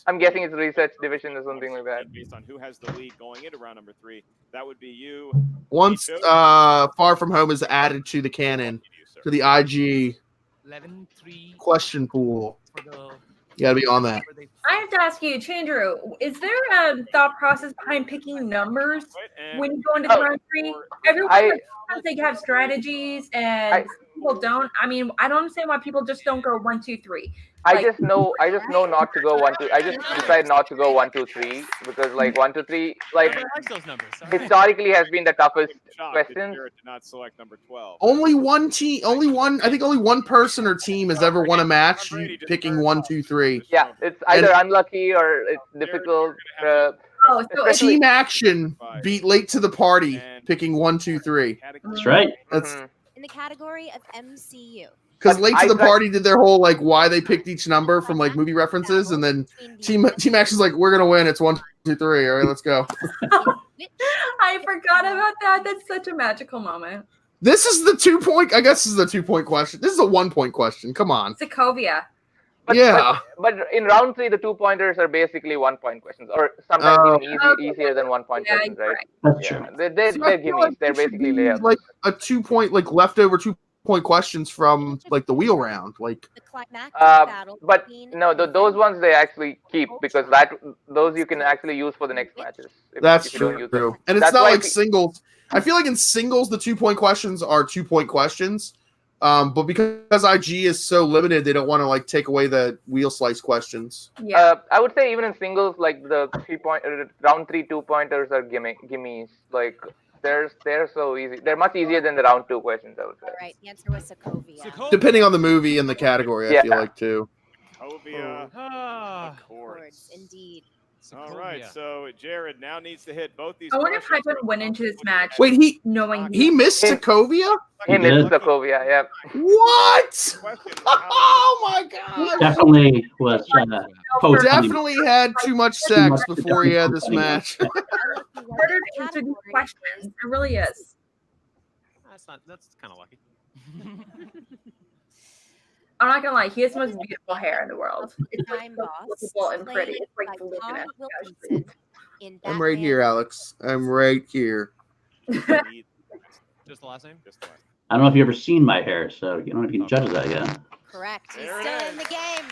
B: I'm guessing it's research division or something like that.
G: Based on who has the lead going into round number 3, that would be you.
D: Once Far From Home is added to the canon, to the IG
I: 11-3
D: question pool,
I: for the.
D: you gotta be on that.
A: I have to ask you, Chandru, is there a thought process behind picking numbers when you go into the round 3? Everyone sometimes they have strategies and people don't. I mean, I don't understand why people just don't go 1, 2, 3.
B: I just know not to go 1, 2. I just decide not to go 1, 2, 3 because like 1, 2, 3 like historically has been the toughest question.
G: Did not select number 12.
D: Only one team, I think only one person or team has ever won a match picking 1, 2, 3.
B: Yeah, it's either unlucky or it's difficult.
D: Team Action beat Late to the Party picking 1, 2, 3.
C: That's right.
D: That's
E: in the category of MCU.
D: because Late to the Party did their whole like why they picked each number from like movie references, and then Team Action's like, we're gonna win. It's 1, 2, 3. All right, let's go.
A: I forgot about that. That's such a magical moment.
D: This is the 2-point. I guess this is the 2-point question. This is a 1-point question. Come on.
A: Sokovia.
B: But in round 3, the 2-pointers are basically 1-point questions, or sometimes even easier than 1-point questions, right?
C: That's true.
B: They're gimmies. They're basically layups.
D: Like a 2-point, like leftover 2-point questions from like the wheel round, like.
E: The climactic battle.
B: But no, those ones they actually keep because those you can actually use for the next matches.
D: That's true. And it's not like singles. I feel like in singles, the 2-point questions are 2-point questions. But because IG is so limited, they don't want to like take away the wheel slice questions.
A: Yeah.
B: I would say even in singles, like the round 3 2-pointers are gimmies. Like they're so easy. They're much easier than the round 2 questions, I would say.
E: All right, the answer was Sokovia.
D: Depending on the movie and the category, I feel like too.
G: Sokovia.
E: Chords, indeed.
G: All right, so Jared now needs to hit both these.
A: I wonder if Haibon went into this match.
D: Wait,
A: knowing
D: he missed Sokovia?
B: He missed Sokovia, yeah.
D: What? Oh my god!
C: Definitely was post.
D: Definitely had too much sex before he had this match.
A: Harder to answer these questions. It really is.
H: That's kind of lucky.
A: I'm not gonna lie, he has the most beautiful hair in the world. It's like
E: Crime
A: so
E: Boss,
A: flippable and pretty.
E: played
A: It's like
E: by
A: looking
E: Tom
A: at
E: Wilkinson in
D: I'm right
E: Batman.
D: here, Alex. I'm right here.
H: Just the last name?
G: Just the last.
C: I don't know if you've ever seen my hair, so you don't know if you can judge that yet.
E: Correct. He's still in the game.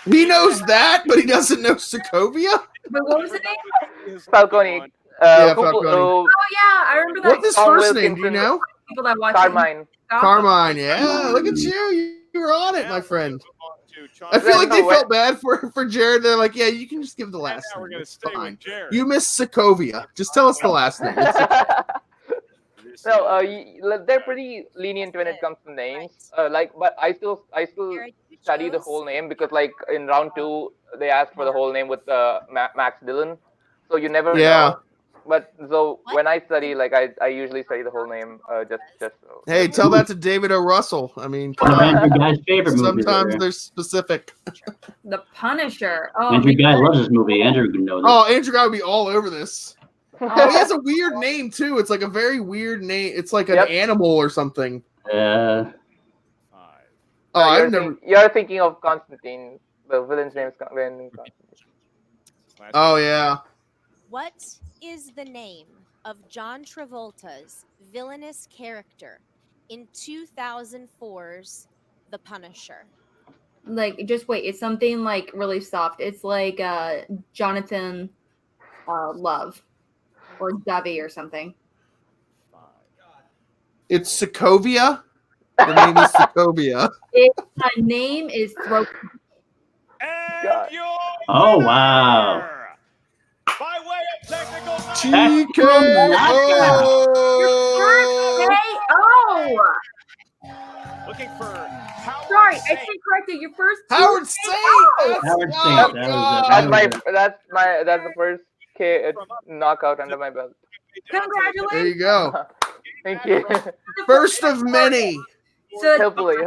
D: He knows that, but he doesn't know Sokovia?
A: But what was the name?
B: Falcone.
D: Falcone.
A: Oh yeah, I remember that.
D: What's his first name? Do you know?
A: People that watch
B: Carmine.
D: Carmine. Yeah, look at you. You were on it, my friend. I feel like they felt bad for Jared. They're like, yeah, you can just give the last name.
G: We're gonna
D: It's
G: stay
D: fine.
G: with Jared.
D: You missed Sokovia. Just tell us the last name.
B: No, they're pretty lenient when it comes to names. But I still study the whole name because like in round 2 they asked for the whole name with Max Dillon, so you never know. But so when I study, like I usually study the whole name just so.
D: Hey, tell that to David O. Russell. I mean,
C: Andrew Guy's favorite movie.
D: Sometimes they're specific.
A: The Punisher. Oh,
C: Andrew Guy loves this movie. Andrew knows this.
D: Oh, Andrew Guy would be all over this. Oh, he has a weird name too. It's like a very weird name. It's like an animal or something.
C: Yeah.
B: You're thinking of Constantine. The villain's name is Constantine.
D: Oh yeah.
E: What is the name of John Travolta's villainous character in 2004's The Punisher?
A: Like, just wait. It's something like really soft. It's like Jonathan Love or Dovey or something.
D: It's Sokovia. The name is Sokovia.
A: Its name is Throat.
C: Oh wow!
G: By way of technical
D: TKO.
G: Looking for Howard.
A: Sorry, I
G: Saint.
A: stand corrected. Your first
D: Howard Saint.
C: Howard Saint.
B: That's the first knockout under my belt.
A: Congratulations.
D: There you go.
B: Thank you.
D: First of many.
A: So
B: hopefully.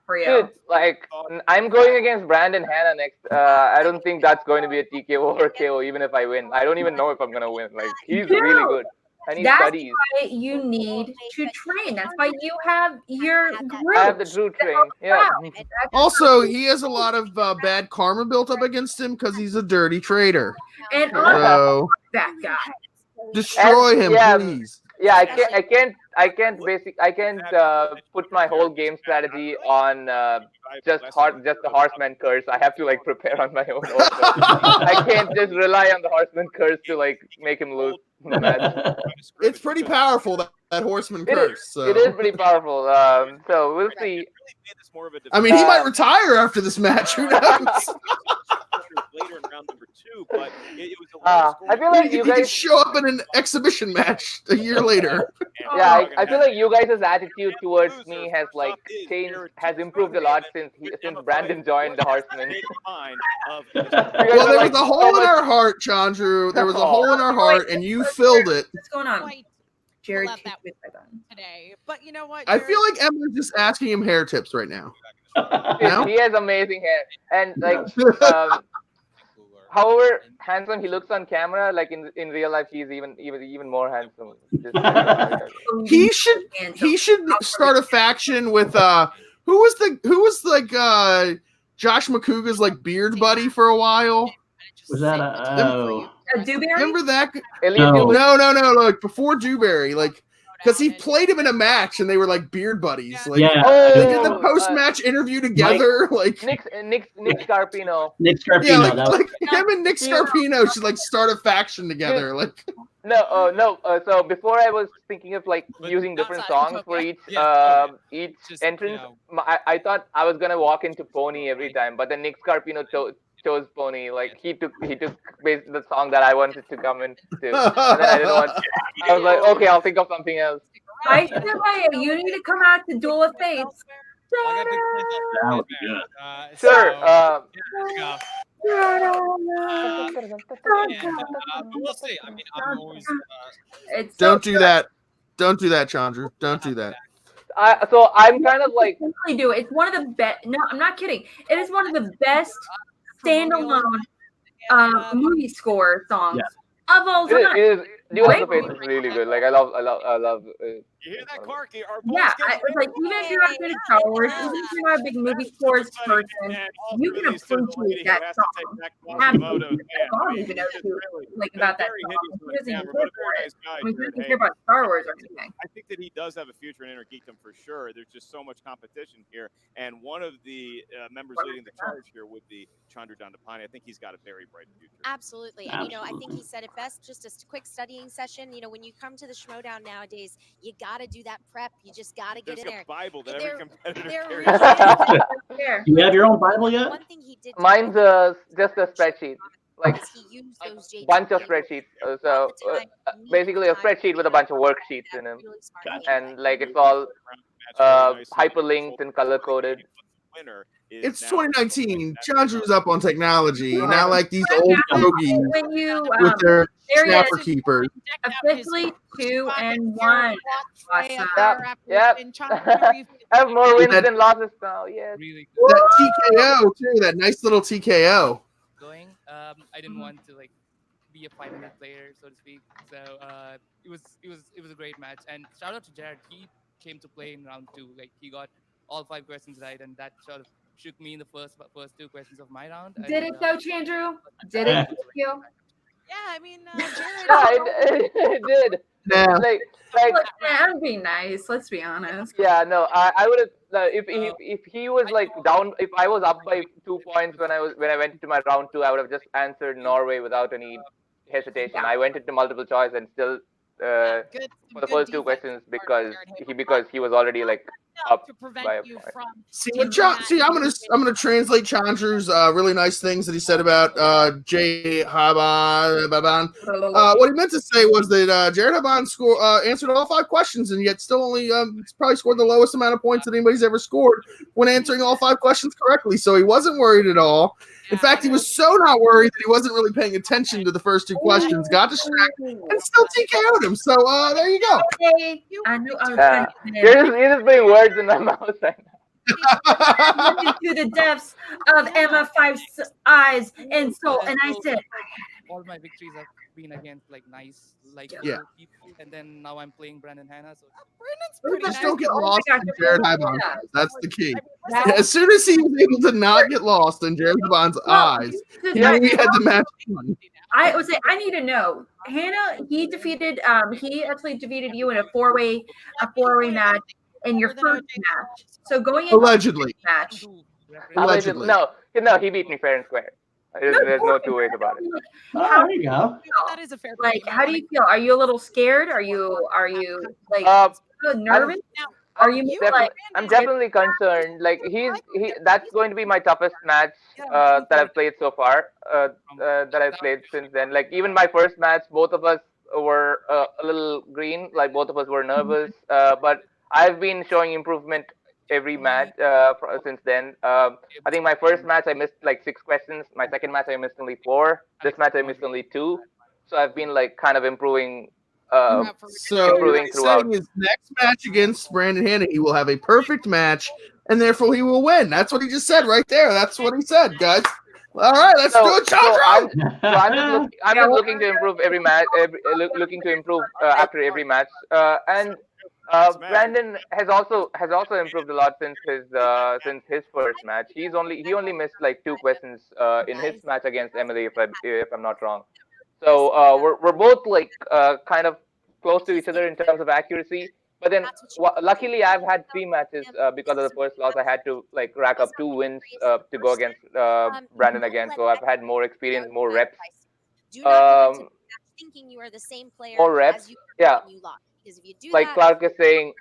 A: For you.
B: Dude, like I'm going against Brandon Hanna next. I don't think that's going to be a TKO or KO, even if I win. I don't even know if I'm gonna win. Like he's really good. And he
A: That's
B: studies.
A: why you need to train. That's why you have your group.
B: I have the Drew train. Yeah.
D: Also, he has a lot of bad karma built up against him because he's a dirty traitor.
A: And
D: So
A: that guy.
D: destroy him, please.
B: Yeah, I can't put my whole game strategy on just the horseman curse. I have to like prepare on my own. Also. I can't just rely on the horseman curse to like make him lose the match.
D: It's pretty powerful, that horseman curse.
B: It is pretty powerful. So we'll see.
D: I mean, he might retire after this match. Who knows?
G: Later in round number 2, but it was
B: I feel like you
D: he could
B: guys
D: show up in an exhibition match a year later.
B: Yeah, I feel like you guys' attitude towards me has like changed, has improved a lot since Brandon joined the Horsemen.
D: Well, there was a hole in our heart, Chandru. There was a hole in our heart, and you filled it.
A: What's going on? Jared
E: today. But you know what?
D: I feel like Emma's just asking him hair tips right now.
B: Dude, he has amazing hair, and like, however handsome he looks on camera, like in real life, he's even more handsome.
D: He should start a faction with who was like Josh McCouga's like beard buddy for a while.
C: Was that
A: a Dewberry?
D: Remember that?
C: No.
D: No. Like before Dewberry, like because he played him in a match and they were like beard buddies. Like they did the post-match interview together. Like
B: Nick Scarpino.
C: Nick Scarpino.
D: Yeah, like him and Nick Scarpino should like start a faction together. Like
B: No. So before I was thinking of like using different songs for each entrance. I thought I was gonna walk into Pony every time, but then Nick Scarpino chose Pony. Like he took the song that I wanted to come into, and then I didn't want. I was like, okay, I'll think of something else.
A: I feel like you need to come out to Duel of Fates.
C: That would be good.
B: Sure.
H: We'll see. I mean, I'm always.
D: Don't do that. Don't do that, Chandru. Don't do that.
B: So I'm kind of like.
A: Really do. It's one of the best. No, I'm not kidding. It is one of the best standalone movie score songs of all time.
B: It is. Duel of the Fates is really good. Like I love.
G: You hear that, Clarky?
A: It's like even if you're not good at Star Wars, even if you're not a big movie scores person, you can appreciate that song. Absolutely. Bob even knows like about that song. He doesn't even care for it. I mean, he doesn't care about Star Wars or anything.
G: I think that he does have a future in Innergeekdom for sure. There's just so much competition here, and one of the members leading the charge here would be Chandru Dhandapani. I think he's got a very bright future.
E: Absolutely, and you know, I think he said it best. Just a quick studying session. You know, when you come to the Schmoedown nowadays, you gotta do that prep. You just gotta get in there.
G: There's a Bible that every competitor
C: carries. Do you have your own Bible yet?
E: One thing he did.
B: Mine's just a spreadsheet, like bunch of spreadsheets. So basically a spreadsheet with a bunch of worksheets in them, and like it's all hyperlinked and color coded.
D: It's 2019. Chandru's up on technology, not like these old fogies with their snapper keepers.
A: Officially 2-1. Awesome.
B: Yep. I have more wins than losses now. Yes.
D: That TKO too. That nice little TKO.
I: I didn't want to like be a 5-minute player, so to speak. So it was a great match. And shout out to Jared. He came to play in round 2. Like he got all 5 questions right, and that sort of shook me in the first 2 questions of my round.
A: Did it though, Chandru? Did it?
E: Yeah, I mean, Jared.
B: Yeah, it did.
D: Nah.
B: Like
A: Look, I'm being nice. Let's be honest.
B: yeah, no, I would have if he was like down, if I was up by 2 points when I went into my round 2, I would have just answered Norway without any hesitation.
A: Yeah.
B: I went into multiple choice and still for the first 2 questions because he was already like up
E: to prevent
B: by a
E: you
B: point.
E: from.
D: See, I'm gonna translate Chandru's really nice things that he said about Jay Haibon. What he meant to say was that Jared Haibon answered all 5 questions and yet still only probably scored the lowest amount of points that anybody's ever scored when answering all 5 questions correctly. So he wasn't worried at all. In fact, he was so not worried that he wasn't really paying attention to the first 2 questions, got distracted, and still TKO'd him. So there you go.
A: Okay. I knew I was trying to
B: You're just putting words in my mouth right now.
A: into the depths of Emma Five's eyes and soul, and I said,
I: all my victories have been against like nice, like
D: Yeah.
I: people, and then now I'm playing Brandon Hanna. So
D: Just don't get lost in Jared Haibon's eyes. That's the key. As soon as he was able to not get lost in Jared Haibon's eyes, he knew he had the match won.
A: I would say I need to know. Hannah, he actually defeated you in a four-way match in your first match. So going into
D: Allegedly.
A: this match.
D: Allegedly.
B: No, he beat me fair and square. There's no 2 ways about it.
A: How
C: there you go.
E: That is a fair.
A: Like, how do you feel? Are you a little scared? Are you like nervous? Are you like?
B: I'm definitely concerned. Like that's going to be my toughest match that I've played so far. That I've played since then. Like even my first match, both of us were a little green. Like both of us were nervous. But I've been showing improvement every match since then. I think my first match I missed like 6 questions. My second match I missed only 4. This match I missed only 2. So I've been like kind of improving.
D: So
B: improving throughout.
D: his next match against Brandon Hanna, he will have a perfect match, and therefore he will win. That's what he just said right there. That's what he said, guys. All right, let's do it, Chandru.
B: I'm just looking to improve every match. Looking to improve after every match. And Brandon has also improved a lot since his first match. He only missed like 2 questions in his match against Emily, if I'm not wrong. So we're both like kind of close to each other in terms of accuracy. But then luckily I've had 3 matches because of the first loss. I had to like rack up 2 wins to go against Brandon again. So I've had more experience, more reps.
E: Thinking you are the same player.
B: More reps. Yeah. Like Clark is saying,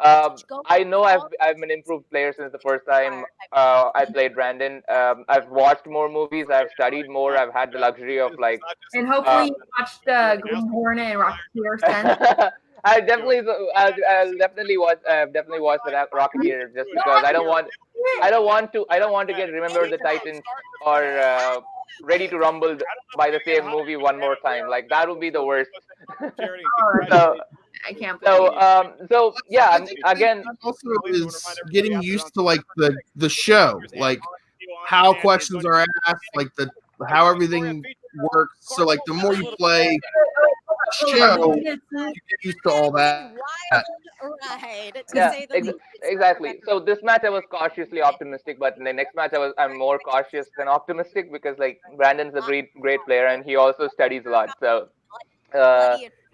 B: I know I've been improved player since the first time I played Brandon. I've watched more movies. I've studied more. I've had the luxury of like.
A: And hopefully you watched Green Hornet and Rocketeer since.
B: I'll definitely watch. I've definitely watched the Rocketeer just because I don't want to get Remember the Titans or Ready to Rumble by the same movie one more time. Like that would be the worst. So,
A: I can't.
B: So yeah. Again,
D: also is getting used to like the show, like how questions are asked, like how everything works. So like the more you play show, you get used to all that.
B: Yeah, exactly. So this match I was cautiously optimistic, but in the next match I'm more cautious than optimistic because like Brandon's a great player and he also studies a lot. So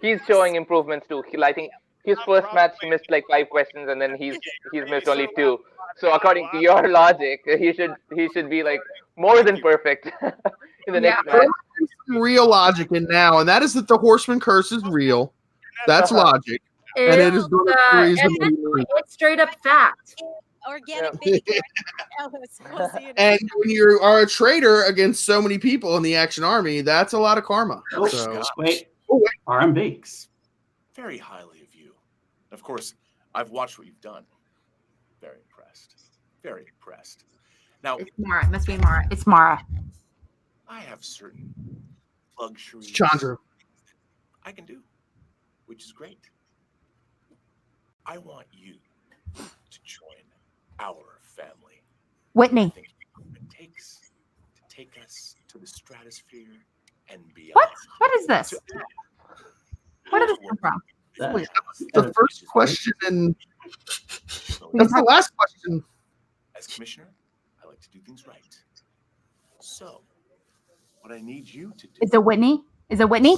B: he's showing improvements too. I think his first match he missed like 5 questions and then he's missed only 2. So according to your logic, he should be like more than perfect in the next match.
D: Some real logic in now, and that is that the Horseman curse is real. That's logic, and it is going to reason.
A: It's straight up fact.
E: Organic.
D: And when you are a traitor against so many people in the Action Army, that's a lot of karma. So.
C: Wait. RMB.
J: Very highly of you. Of course, I've watched what you've done. Very impressed. Very impressed. Now,
A: it's Mara. It must be Mara. It's Mara.
J: I have certain luxuries.
D: Chandru.
J: I can do, which is great. I want you to join our family.
A: Whitney.
J: I think it takes to take us to the stratosphere and beyond.
A: What is this? Where did this come from?
D: The first question, and that's the last question.
J: As commissioner, I like to do things right. So, what I need you to do.
A: Is it Whitney? Is it Whitney?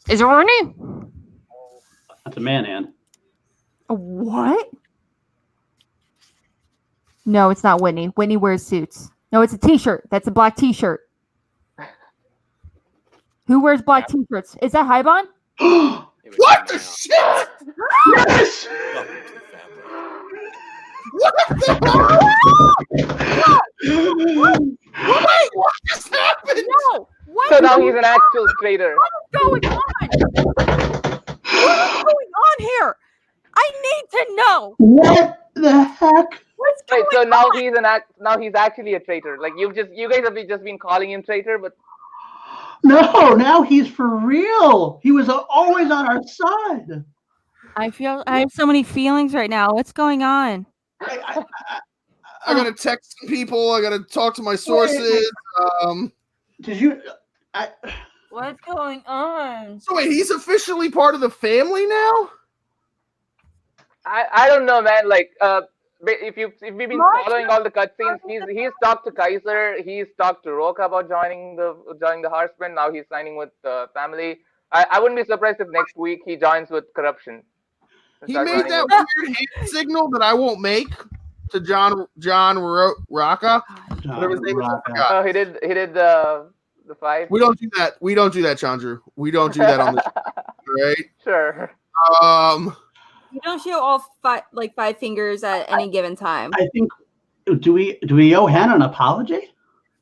A: Is it Whitney?
C: That's a man, Ann.
A: What? No, it's not Whitney. Whitney wears suits. No, it's a t-shirt. That's a black t-shirt. Who wears black t-shirts? Is that Haibon?
D: What the shit?
C: Yes!
D: What the Wait, what just happened?
A: No. What?
B: So now he's an actual traitor.
A: What is going on? What is going on here? I need to know.
C: What the heck?
A: What's going
B: Wait, so
A: on?
B: now he's actually a traitor. Like you guys have just been calling him traitor, but
C: No, now he's for real. He was always on our side.
A: I have so many feelings right now. What's going on?
D: I gotta text some people. I gotta talk to my sources.
C: Did you?
A: What's going on?
D: So wait, he's officially part of the family now?
B: I don't know, man. Like if we've been following all the cutscenes, he's talked to Kaiser, he's talked to Roka about joining the Horsemen. Now he's signing with the family. I wouldn't be surprised if next week he joins with Corruption.
D: He made that weird hand signal that I won't make to John Rocca. Whatever his name is.
B: Oh, he did the 5.
D: We don't do that. We don't do that, Chandru. We don't do that on the show, right?
B: Sure.
A: You don't show all five fingers at any given time.
C: I think. Do we owe Hannah an apology?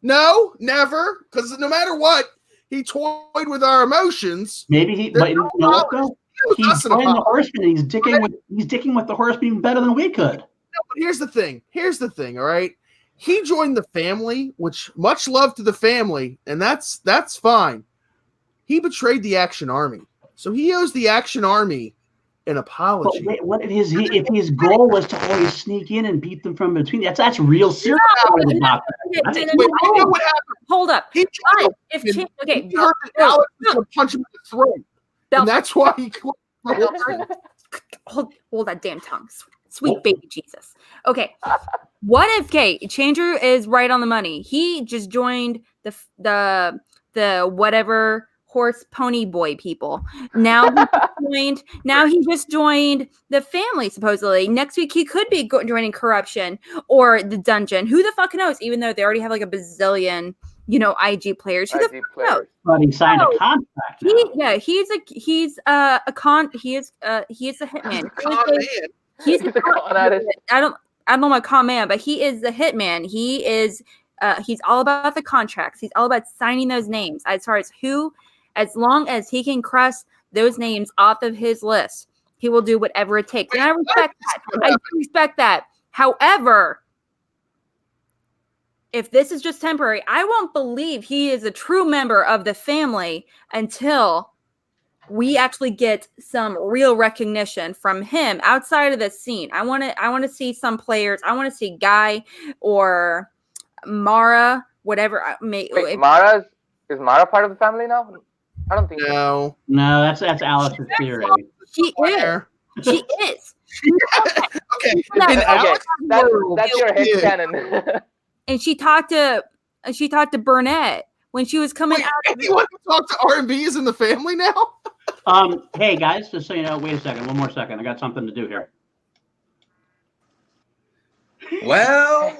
D: No, never. Because no matter what, he toyed with our emotions.
C: Maybe he. But you know what, though? He's joined the Horsemen. And he's dicking with the Horsemen better than we could.
D: No, but here's the thing. All right. He joined the family, which much love to the family, and that's fine. He betrayed the Action Army, so he owes the Action Army an apology.
C: But wait, what if his goal was to always sneak in and beat them from between? That's real serious.
A: Hold up.
D: He heard that Alex was going to punch him in the throat, and that's why he quit.
A: Hold that damn tongue. Sweet baby Jesus. Okay. What if Chandru is right on the money? He just joined the whatever horse pony boy people. Now he just joined the family supposedly. Next week he could be joining Corruption or the Dungeon. Who the fuck knows? Even though they already have like a bazillion, IG players. Who the fuck knows?
C: But he signed a contract.
A: He's a hitman. He's a con artist. I don't know my con man, but he is the hitman. He's all about the contracts. He's all about signing those names. As long as he can cross those names off of his list, he will do whatever it takes. And I respect that. However, if this is just temporary, I won't believe he is a true member of the family until we actually get some real recognition from him outside of the scene. I want to see some players. I want to see Guy or Mara, whatever.
B: Wait, is Mara part of the family now? I don't think
C: so. No, that's Alex's theory.
A: She is. She is.
D: Okay.
B: That's your headcanon.
A: And she talked to Burnett when she was coming out.
D: Anyone who talked to R&B's in the family now?
C: Hey guys, just so you know, wait a second, one more second. I got something to do here.
K: Well.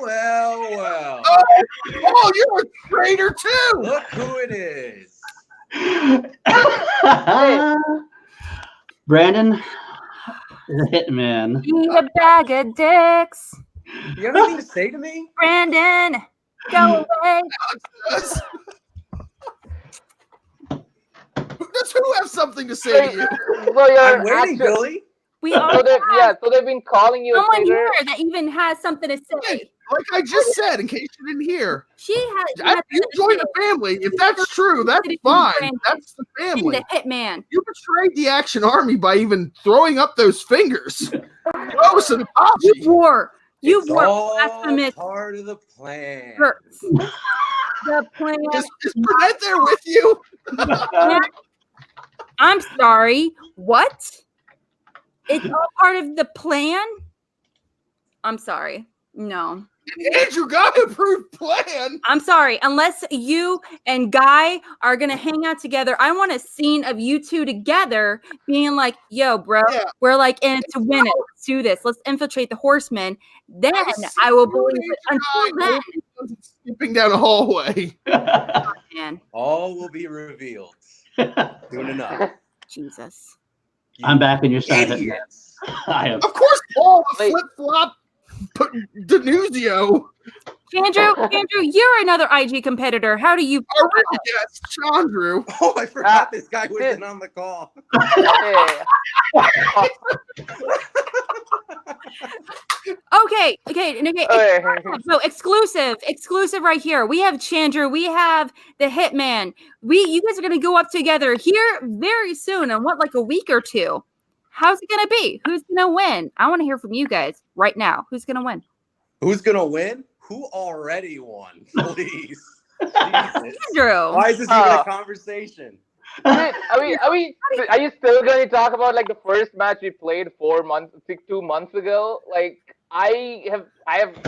D: Oh, you're a traitor too.
K: Look who it is.
C: Brandon is a hitman.
A: Eat a bag of dicks.
K: You have anything to say to me?
A: Brandon, go away.
D: Does who have something to say to you?
K: I'm waiting, Billy.
B: So they've been calling you
A: someone
B: a traitor.
A: here that even has something to say.
D: Like I just said, in case you didn't hear,
A: you
D: joined the family. If that's true, that's fine. That's the family.
A: The hitman.
D: You betrayed the Action Army by even throwing up those fingers. That was an apology.
A: You were
K: all
A: blasphemous.
K: Part of the plan.
A: The plan.
D: Is Burnett there with you?
A: I'm sorry. What? It's all part of the plan? I'm sorry. No.
D: Andrew got an approved plan.
A: I'm sorry. Unless you and Guy are going to hang out together, I want a scene of you two together being like, yo, bro, we're like in it to win it. Let's do this. Let's infiltrate the Horsemen. Then I will believe it. Until then.
D: Skipping down a hallway.
A: Man.
K: All will be revealed soon enough.
A: Jesus.
C: I'm back on your side. I am.
D: Of course, Paul, the flip-flop Denuzio.
A: Andrew, you're another IG competitor. How do you?
D: Our real guest, Chandru.
K: Oh, I forgot this guy wasn't on the call.
A: Okay. So exclusive right here. We have Chandru. We have the Hitman. You guys are gonna go up together here very soon. In what, like a week or two? How's it gonna be? Who's gonna win? I want to hear from you guys right now. Who's gonna win?
K: Who's gonna win? Who already won? Please.
A: Andrew.
K: Why is this even a conversation?
B: Are you still going to talk about like the first match we played 2 months ago? Like I have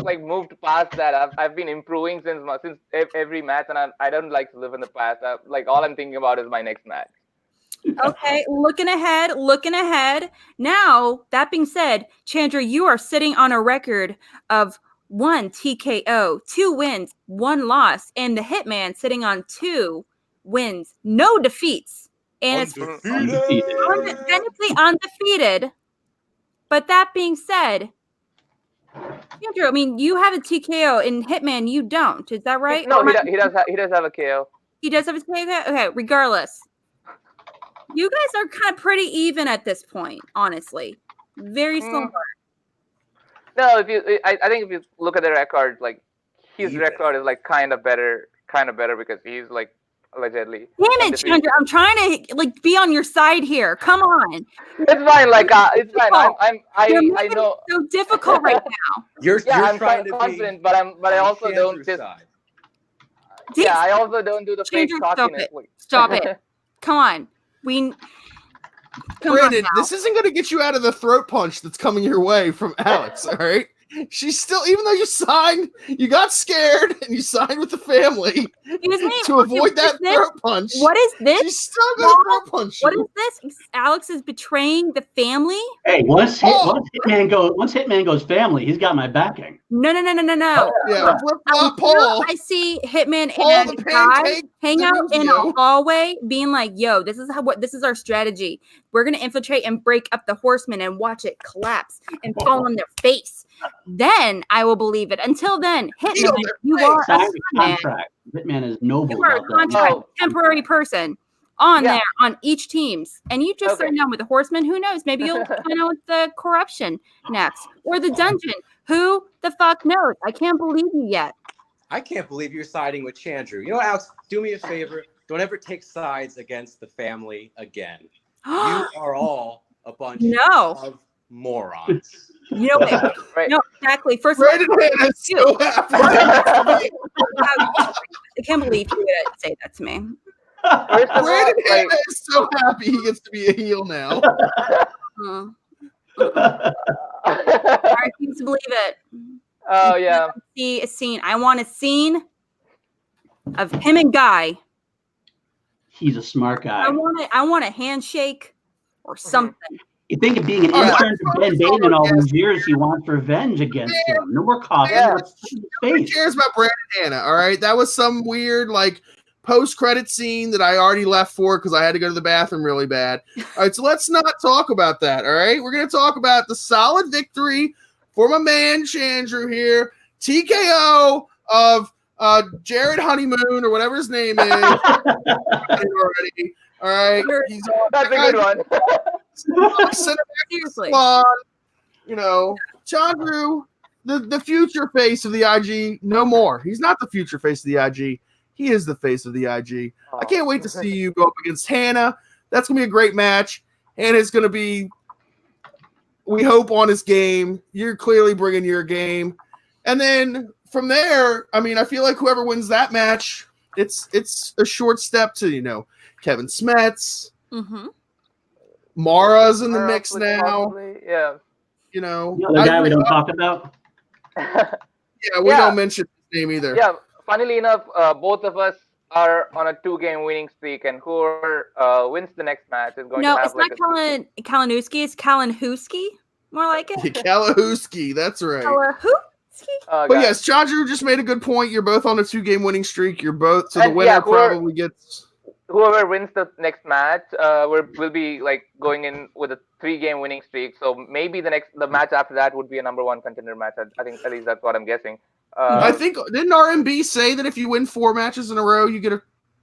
B: like moved past that. I've been improving since every match, and I don't like to live in the past. Like all I'm thinking about is my next match.
A: Okay, looking ahead. Now, that being said, Chandra, you are sitting on a record of 1 TKO, 2 wins, 1 loss, and the Hitman sitting on 2 wins, no defeats, and it's technically undefeated. But that being said, Andrew, I mean, you have a TKO, and Hitman, you don't. Is that right?
B: No, he does have a KO.
A: He does have a KO. Okay, regardless, you guys are kind of pretty even at this point, honestly. Very similar.
B: No, I think if you look at the record, like his record is like kind of better because he's like allegedly.
A: Damn it, Chandra! I'm trying to like be on your side here. Come on.
B: It's fine. Like it's fine. I know.
A: It's so difficult right now.
K: I'm
B: trying to confident, but I also don't just. Yeah, I also don't do the fake cockiness.
A: Stop it! Come on,
D: Brandon, this isn't going to get you out of the throat punch that's coming your way from Alex, all right? She's still, even though you got scared and you signed with the family to avoid that throat punch.
A: What is this?
D: She's still going to throat punch you.
A: What is this? Alex is betraying the family?
C: Hey, once Hitman goes family, he's got my backing.
A: No.
D: Yeah, Paul.
A: I see Hitman and Guy hang out in a hallway being like, yo, this is our strategy. We're going to infiltrate and break up the Horsemen and watch it collapse and fall on their face. Then I will believe it. Until then, Hitman, you are a
C: contract. Hitman is noble.
A: You are a contract temporary person on there on each teams, and you just signed on with the Horsemen. Who knows? Maybe you'll sign on with the corruption next or the dungeon. Who the fuck knows? I can't believe you yet.
K: I can't believe you're siding with Chandru. You know, Alex, do me a favor. Don't ever take sides against the family again. You are all a bunch of morons.
A: You know what? Right. No, exactly. First of
D: all, so happy.
A: I can't believe you would say that to me.
D: Brandon Hanna is so happy he gets to be a heel now.
A: I refuse to believe it.
B: Oh yeah.
A: See a scene. I want a scene of him and Guy.
C: He's a smart guy.
A: I want a handshake or something.
C: You think of being an intern to Ben Bateman all these years, he wants revenge against him. No more coffee.
D: Nobody cares about Brandon Hanna, all right? That was some weird, like, post-credit scene that I already left for because I had to go to the bathroom really bad. All right, so let's not talk about that, all right? We're going to talk about the solid victory for my man Chandru here. TKO of Jared Honeymoon or whatever his name is. Already. All right.
B: That's a good one.
A: Seriously.
D: You know, Chandru, the future face of the IG, no more. He's not the future face of the IG. He is the face of the IG. I can't wait to see you go up against Hanna. That's going to be a great match. Hannah's going to be, we hope, on his game. You're clearly bringing your game. And then from there, I mean, I feel like whoever wins that match, it's a short step to, you know, Kevin Smets.
A: Mm-hmm.
D: Mara's in the mix now.
B: Yeah.
D: You know.
C: The guy we don't talk about?
D: Yeah, we don't mention his name either.
B: Yeah, funnily enough, both of us are on a 2-game winning streak, and whoever wins the next match is going to have
A: it's not Kalinowski, it's Kalinowski, more like it.
D: Kalahooski, that's right.
A: Kalahooski.
D: But yes, Chandru just made a good point. You're both on a 2-game winning streak. You're both the winner probably gets.
B: Whoever wins the next match, will be like going in with a 3-game winning streak. So maybe the match after that would be a number 1 contender match. I think at least that's what I'm guessing.
D: I think didn't RMB say that if you win 4 matches in a row, you get a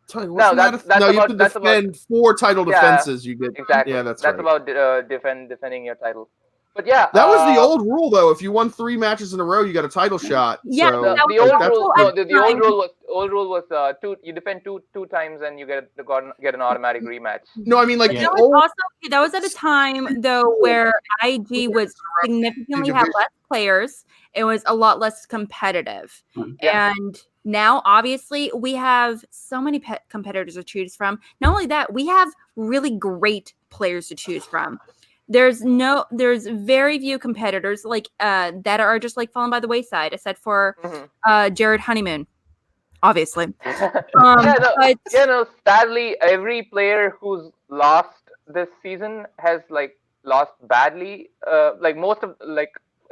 D: title?
B: No,
D: you have to defend 4 title defenses. You get
B: exactly.
D: Yeah, that's
B: about defending your title. But yeah,
D: that was the old rule though. If you won 3 matches in a row, you got a title shot.
A: Yeah,
D: so
B: the old rule was 2. You defend two times and you get an automatic rematch.
D: No, I mean like
A: that was at a time though where IG was significantly had less players. It was a lot less competitive, and now obviously we have so many competitors to choose from. Not only that, we have really great players to choose from. There's very few competitors like that are just like falling by the wayside, except for Jared Honeymoon, obviously.
B: Sadly, every player who's lost this season has like lost badly. Like most of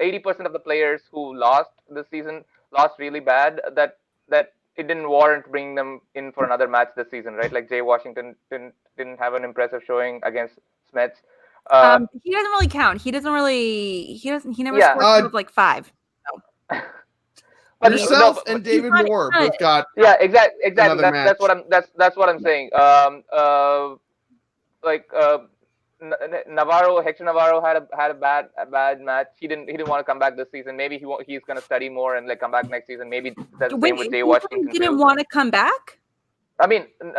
B: 80% of the players who lost this season lost really bad. That it didn't warrant bringing them in for another match this season, right? Like Jay Washington didn't have an impressive showing against Smets.
A: He doesn't really count. He never scored with like 5. No.
D: But yourself and David Moore both got
B: exactly.
D: That's
B: what I'm saying. Hector Navarro had a bad match. He didn't want to come back this season. Maybe he's going to study more and like come back next season. Maybe that's the same with Jay Washington.
A: He didn't want to come back?
B: I mean,
D: in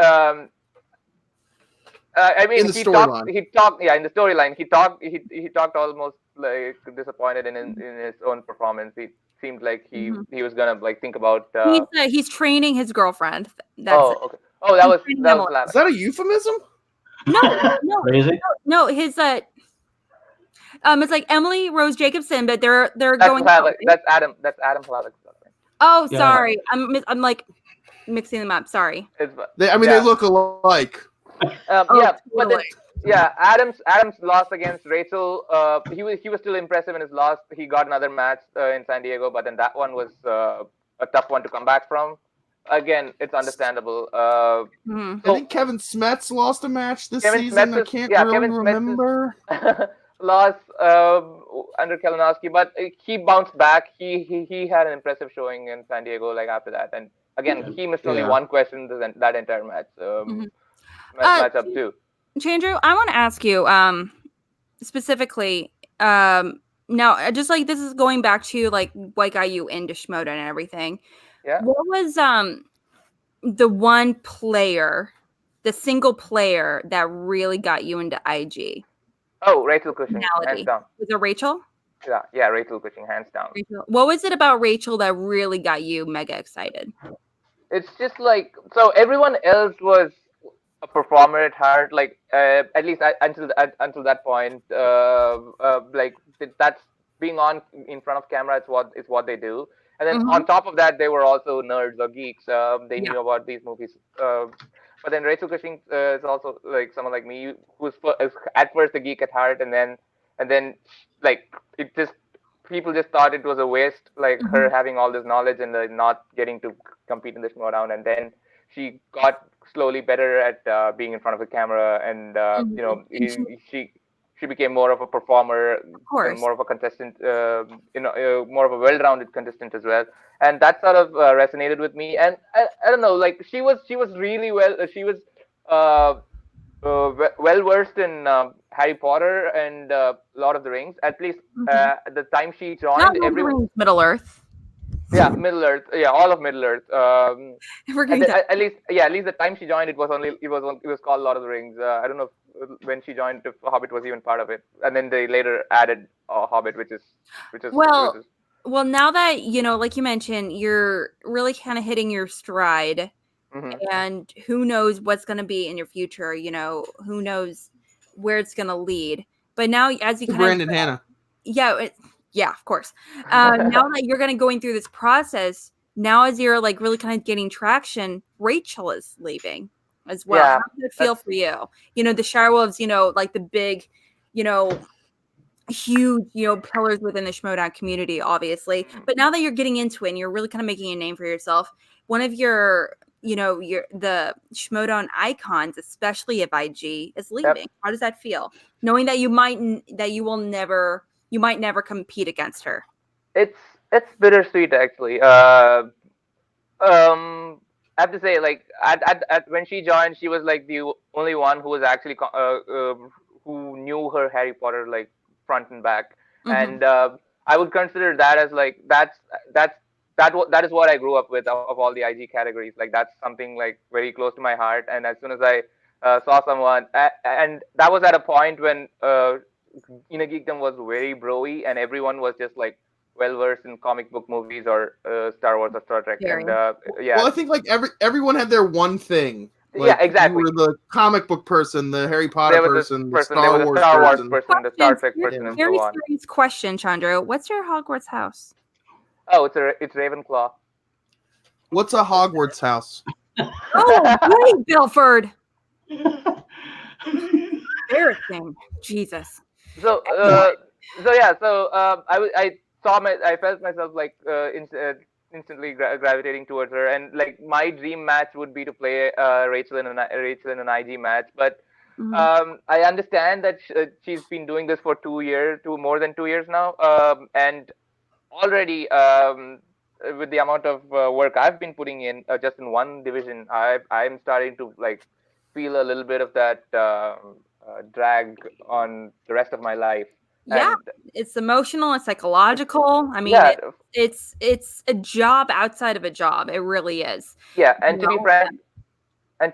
D: the storyline.
B: In the storyline, he talked almost like disappointed in his own performance. He seemed like he was gonna like think about.
A: He's training his girlfriend. That's
B: okay. Oh, that was
D: Is that a euphemism?
A: No.
C: Crazy?
A: No, his it's like Emily Rose Jacobson, but they're
B: that's
A: going.
B: That's Adam Palavic's girlfriend.
A: Oh, sorry, I'm like mixing them up. Sorry.
D: They look alike.
B: But then, Adams lost against Rachel. He was still impressive in his loss. He got another match in San Diego, but then that one was a tough one to come back from. Again, it's understandable.
D: I think Kevin Smets lost a match this season. I can't really remember.
B: Lost under Kalinowski, but he bounced back. He had an impressive showing in San Diego. Like after that, and again, he missed only 1 question that entire match. Matchup too.
A: Chandru, I want to ask you specifically. Now, just like this is going back to like what got you into Schmoedown and everything.
B: Yeah.
A: What was the one player, the single player that really got you into IG?
B: Oh, Rachel Cushing, hands down.
A: Was it Rachel?
B: Yeah, Rachel Cushing, hands down.
A: What was it about Rachel that really got you mega excited?
B: It's just like, so everyone else was a performer at heart, like at least until that point, like that's being on in front of camera is what they do. And then on top of that, they were also nerds or geeks. They knew about these movies. But then Rachel Cushing is also like someone like me who's at first a geek at heart, and then like people just thought it was a waste, like her having all this knowledge and not getting to compete in the Schmoedown. And then she got slowly better at being in front of the camera, and she became more of a performer, and more of a contestant, more of a well-rounded contestant as well. And that sort of resonated with me. And I don't know, like she was really well. She was well versed in Harry Potter and Lord of the Rings. At least at the time she joined,
A: Not Lord of the Rings, Middle Earth.
B: Yeah, Middle Earth. Yeah, all of Middle Earth. At least the time she joined, it was called Lord of the Rings. I don't know when she joined if Hobbit was even part of it, and then they later added Hobbit, which is
A: well. Now that like you mentioned, you're really kind of hitting your stride, and who knows what's going to be in your future? Who knows where it's going to lead? But now, as you
D: Brandon Hannah.
A: Yeah. Yeah, of course. Now that you're going through this process, now as you're like really kind of getting traction, Rachel is leaving as well.
B: Yeah,
A: How does it feel for you? You know, the Shirewolves, you know, like the big, you know, huge, you know, pillars within the Schmoedown community, obviously. But now that you're getting into it and you're really kind of making a name for yourself, one of your, you know, the Schmoedown icons, especially of IG, is leaving.
B: Yep.
A: How does that feel? Knowing that you might never compete against her.
B: It's bittersweet actually. I have to say, like at when she joined, she was like the only one who was actually who knew her Harry Potter like front and back, and I would consider that as like that is what I grew up with of all the IG categories. Like that's something like very close to my heart. And as soon as I saw someone, and that was at a point when Innergeekdom was very broy, and everyone was just like well versed in comic book movies or Star Wars or Star Trek. And yeah.
D: Well, I think like everyone had their one thing. Like,
B: yeah, exactly.
D: You were the comic book person, the Harry Potter person, the
B: Star Wars person, the Star Trek person, and
A: very
B: so on.
A: serious question, Chandru. What's your Hogwarts house?
B: Oh, it's Ravenclaw.
D: What's a Hogwarts house?
A: Oh, great, Bilford. Embarrassing. Jesus.
B: So I felt myself like instantly gravitating towards her, and like my dream match would be to play Rachel in an IG match, but I understand that she's been doing this for more than 2 years now, and already with the amount of work I've been putting in just in one division, I'm starting to like feel a little bit of that drag on the rest of my life.
A: Yeah,
B: and
A: it's emotional and psychological. I mean, it's a job outside of a job. It really is.
B: Yeah, and to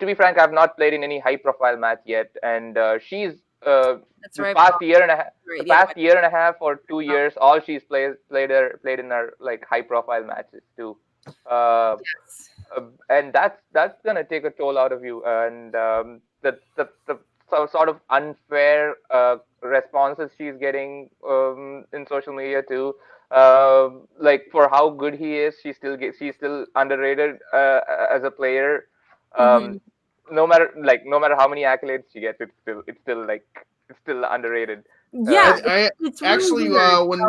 B: be frank, I've not played in any high-profile match yet, and she's past year and a half or 2 years, all she's played in her like high-profile matches too. And that's gonna take a toll out of you, and the sort of unfair responses she's getting in social media too. Like for how good he is, she's still underrated as a player. No matter how many accolades she gets, it's still underrated.
A: Yeah,
D: it's actually when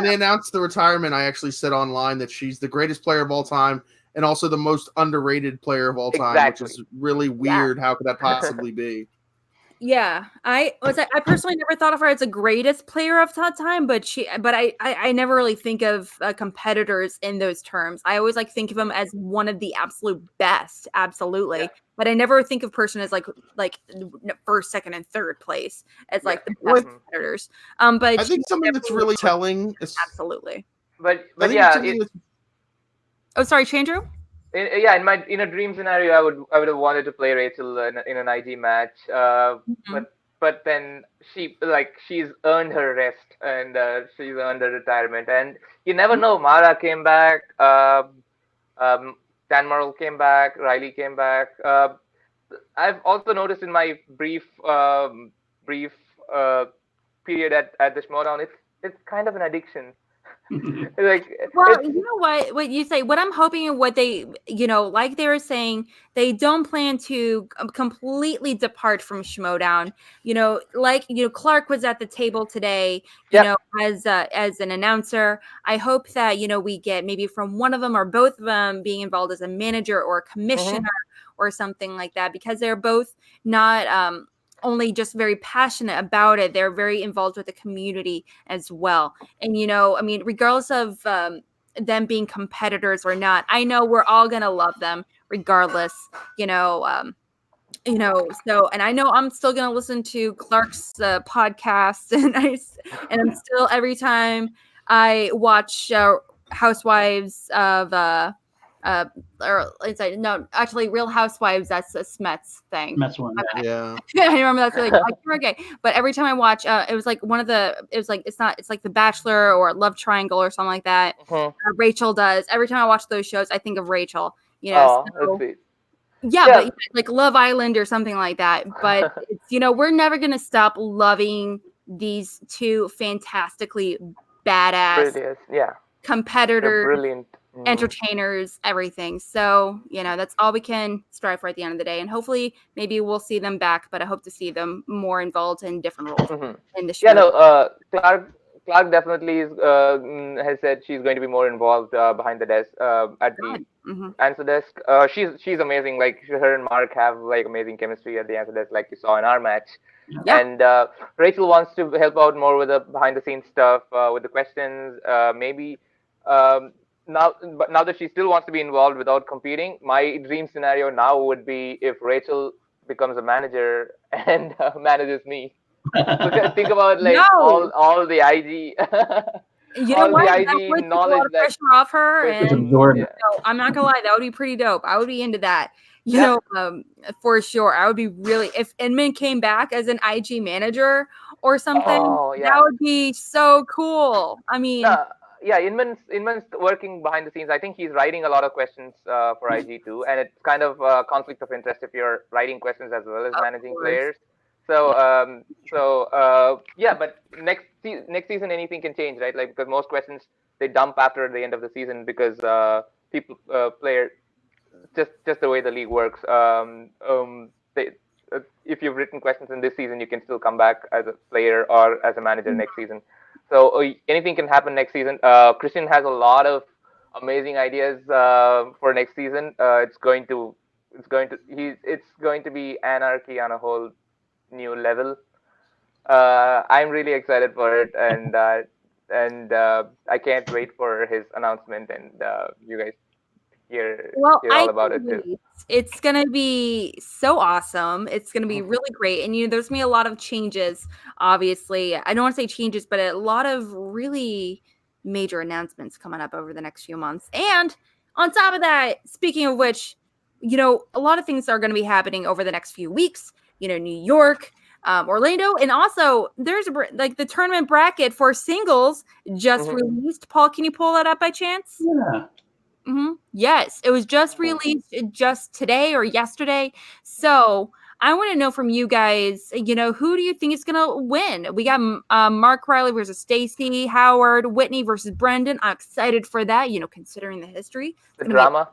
D: they announced the retirement, I actually said online that she's the greatest player of all time and also the most underrated player of all time, which is really weird. How could that possibly be?
A: Yeah, I personally never thought of her as the greatest player of all time, but I never really think of competitors in those terms. I always like think of them as one of the absolute best, absolutely. Yeah. But I never think of person as like first, second, and third place as like the best competitors. But
D: I think something that's really telling is
A: absolutely.
B: But yeah.
A: Oh, sorry, Chandru?
B: In a dream scenario, I would have wanted to play Rachel in an IG match, but then she's earned her rest, and she's earned her retirement, and you never know. Mara came back, Dan Murrell came back, Riley came back. I've also noticed in my brief period at the Schmoedown, it's kind of an addiction.
A: Well, you know what you say, what I'm hoping and what they, like they were saying, they don't plan to completely depart from Schmoedown. Clark was at the table today, as an announcer. I hope that, we get maybe from one of them or both of them being involved as a manager or a commissioner or something like that, because they're both not, only just very passionate about it. They're very involved with the community as well. And, regardless of them being competitors or not, I know we're all going to love them regardless, so, and I know I'm still going to listen to Clark's podcast and I'm still, every time I watch Housewives of, Real Housewives, that's a Smets thing.
C: Smets one,
D: yeah.
A: I remember that's like okay. But every time I watch, it was like it's like The Bachelor or Love Triangle or something like that. Rachel does. Every time I watch those shows, I think of Rachel. But like Love Island or something like that. But it's, we're never gonna stop loving these two fantastically badass,
B: Brilliant. Yeah. They're
A: competitors,
B: brilliant.
A: entertainers, everything. So, that's all we can strive for at the end of the day. And hopefully, maybe we'll see them back, but I hope to see them more involved in different roles in the show.
B: Yeah, no, Clark definitely has said she's going to be more involved behind the desk at the answer desk. She's amazing. Like her and Mark have like amazing chemistry at the answer desk, like you saw in our match.
A: Yeah.
B: And Rachel wants to help out more with the behind the scenes stuff, with the questions. Maybe now that she still wants to be involved without competing, my dream scenario now would be if Rachel becomes a manager and manages me. So think about like all the IG, all the IG knowledge
A: a lot of pressure off her, and I'm not gonna lie, that would be pretty dope. I would be into that, for sure. I would be really, if Inman came back as an IG manager or something. That would be so cool. I mean,
B: Inman's working behind the scenes. I think he's writing a lot of questions for IG too, and it's kind of a conflict of interest if you're writing questions as well as managing players. So, but next season anything can change, right? Like because most questions they dump after the end of the season because players just the way the league works. If you've written questions in this season, you can still come back as a player or as a manager next season. So anything can happen next season. Christian has a lot of amazing ideas for next season. It's going to be anarchy on a whole new level. I'm really excited for it, and I can't wait for his announcement and you guys hear all about it too.
A: It's gonna be so awesome. It's gonna be really great, and there's gonna be a lot of changes. Obviously, I don't want to say changes, but a lot of really major announcements coming up over the next few months. And on top of that, speaking of which, a lot of things are going to be happening over the next few weeks. New York, Orlando, and also there's like the tournament bracket for singles just released. Paul, can you pull that up by chance?
C: Yeah.
A: Yes, it was just released just today or yesterday. So I want to know from you guys, who do you think is going to win? We got Mark Riley versus Stacy, Howard, Whitney versus Brendan. I'm excited for that, considering the history.
B: The drama.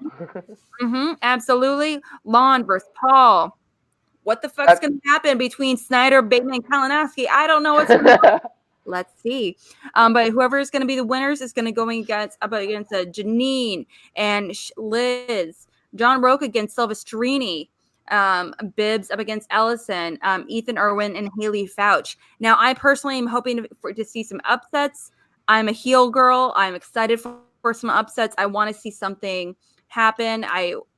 A: Absolutely. Lon versus Paul. What the fuck's going to happen between Snyder, Bateman, and Kalinowski? I don't know what's going to happen. Let's see. But whoever is going to be the winners is going to go against Janine and Liz. John Roque against Silvestrini. Bibbs up against Ellison. Ethan Irwin and Haley Fouch. Now, I personally am hoping to see some upsets. I'm a heel girl. I'm excited for some upsets. I want to see something happen.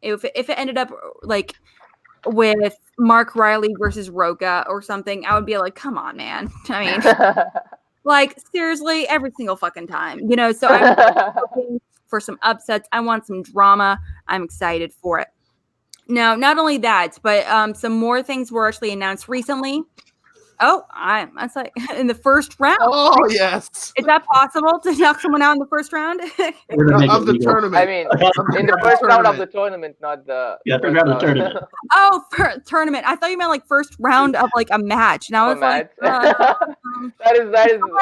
A: If it ended up like with Mark Riley versus Roca or something, I would be like, come on, man. I mean, like, seriously, every single fucking time, so I'm hoping for some upsets. I want some drama. I'm excited for it. Now, not only that, but some more things were actually announced recently. Oh, that's like in the first round.
D: Oh, yes.
A: Is that possible to knock someone out in the first round?
D: Of the tournament.
B: I mean, in the first round of the tournament, not the
C: first round of the tournament.
A: Oh, for tournament. I thought you meant like first round of like a match. Now it's like
B: that is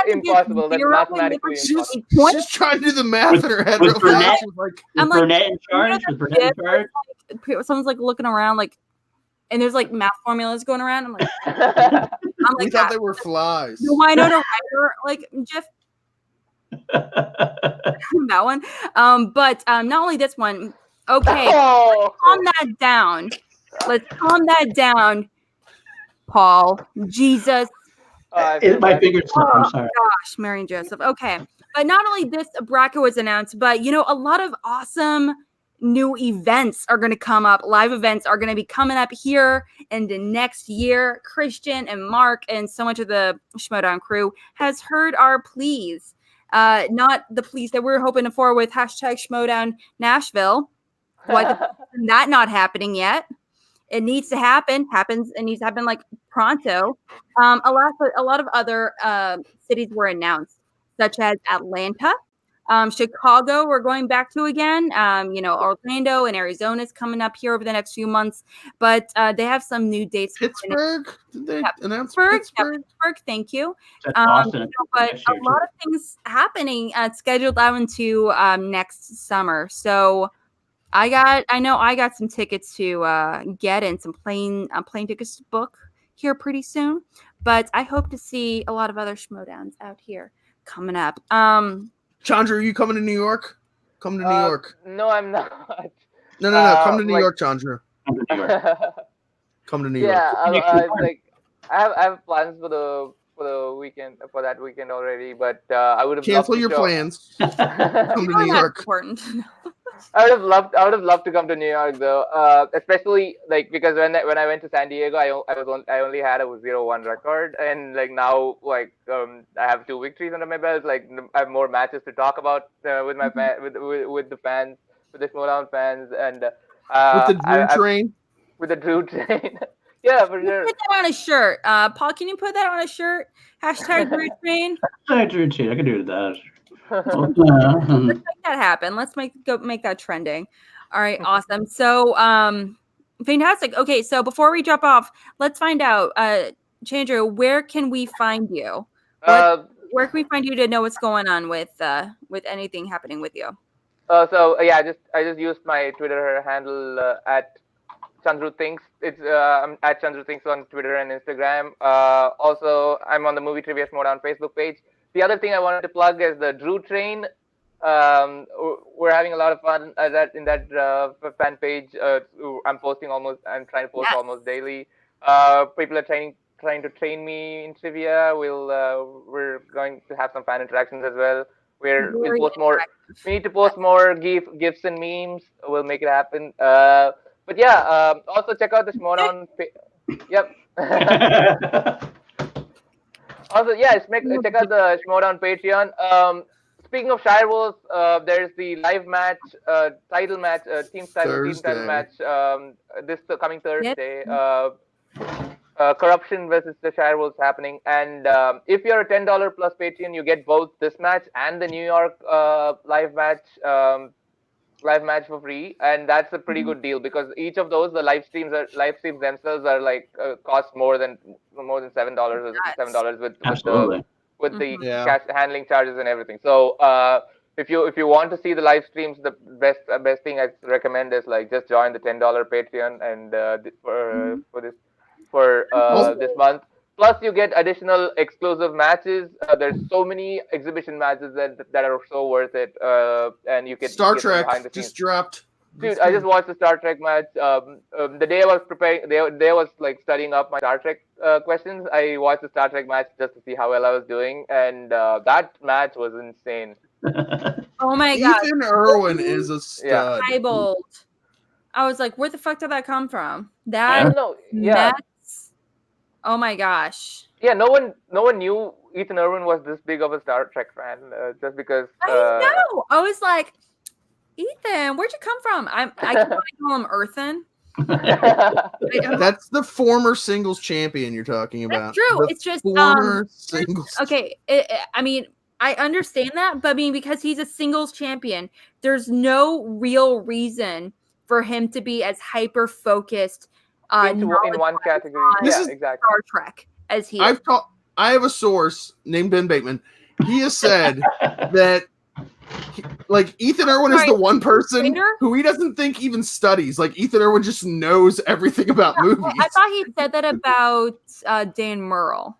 B: impossible. That's mathematically impossible.
D: She's trying to do the math in her head.
C: With Burnett in charge.
A: Someone's like looking around like. And there's like math formulas going around. I'm like,
D: we thought they were flies.
A: No, I know writer like Jeff. That one. But not only this one. Okay, let's calm that down. Let's calm that down, Paul. Jesus.
C: My fingers. I'm sorry.
A: Gosh, Mary and Joseph. Okay, but not only this bracket was announced, but a lot of awesome new events are going to come up. Live events are going to be coming up here in the next year. Christian and Mark and so much of the Schmoedown crew has heard our pleas. Not the pleas that we're hoping for with hashtag Schmoedown Nashville. Why that not happening yet? It needs to happen. It needs to happen like pronto. A lot of other cities were announced, such as Atlanta, Chicago, we're going back to again. Orlando and Arizona is coming up here over the next few months, but they have some new dates.
D: Pittsburgh? Did they announce
A: Pittsburgh?
D: Pittsburgh?
A: Pittsburgh, thank you.
C: Boston.
A: But a lot of things happening scheduled out into next summer. So I got some tickets to get and some plane tickets to book here pretty soon. But I hope to see a lot of other Schmoedowns out here coming up.
D: Chandru, are you coming to New York? Come to New York.
B: No, I'm not.
D: No. Come to New York, Chandru. Come to New York.
B: Yeah, I have plans for the weekend, for that weekend already, but I would have
D: cancel your plans. Come to New York.
A: Important.
B: I would have loved to come to New York though, especially because when I went to San Diego, I only had a 0-1 record, and now I have 2 victories under my belt. I have more matches to talk about with my with the fans, with the Schmoedown fans, and
D: with the Drew train.
B: With the Drew train. Yeah, for sure.
A: Put that on a shirt, Paul. Can you put that on a shirt? # Drew train.
C: Drew train. I can do that.
A: Let's make that happen. Let's make that trending. All right, awesome. So, fantastic. Okay, so before we drop off, let's find out, Chandru, where can we find you? Where can we find you to know what's going on with anything happening with you?
B: I just used my Twitter handle at Chandru Thinks. It's I'm at Chandru Thinks on Twitter and Instagram. Also, I'm on the Movie Trivia Schmoedown Facebook page. The other thing I wanted to plug is the Drew Train. We're having a lot of fun in that fan page. I'm trying to post almost daily. People are trying to train me in trivia. We're going to have some fan interactions as well. We'll post more. We need to post more gifs and memes. We'll make it happen. But yeah, also check out the Schmoedown. Yep. Also, yeah, check out the Schmoedown Patreon. Speaking of Shire Wolves, there's the live match, title match, team title match this coming Thursday. Corruption versus the Shire Wolves happening. And if you're a $10 plus Patreon, you get both this match and the New York live match for free, and that's a pretty good deal because each of those, the live streams themselves are cost more than $7 or $7 with the cash handling charges and everything. So if you want to see the live streams, the best thing I recommend is just join the $10 Patreon and for this month. Plus, you get additional exclusive matches. There's so many exhibition matches that are so worth it. And you can
D: Star Trek just dropped.
B: Dude, I just watched the Star Trek match. The day I was preparing, I was studying up my Star Trek questions. I watched the Star Trek match just to see how well I was doing, and that match was insane.
A: Oh my god!
D: Ethan Irwin is a stud.
A: Haibon. I was like, where the fuck did that come from?
B: I don't know. Yeah.
A: Oh my gosh.
B: Yeah, no one knew Ethan Irwin was this big of a Star Trek fan just because.
A: I know. I was like, Ethan, where'd you come from? I can call him Earthen.
D: That's the former singles champion you're talking about.
A: That's true. It's just
D: singles.
A: Okay. I mean, I understand that, but because he's a singles champion, there's no real reason for him to be as hyper focused
B: in one category. Yeah, exactly.
A: Star Trek as he.
D: I have a source named Ben Bateman. He has said that Ethan Irwin is the one person who he doesn't think even studies. Ethan Irwin just knows everything about movies.
A: Well, I thought he said that about Dan Murrell.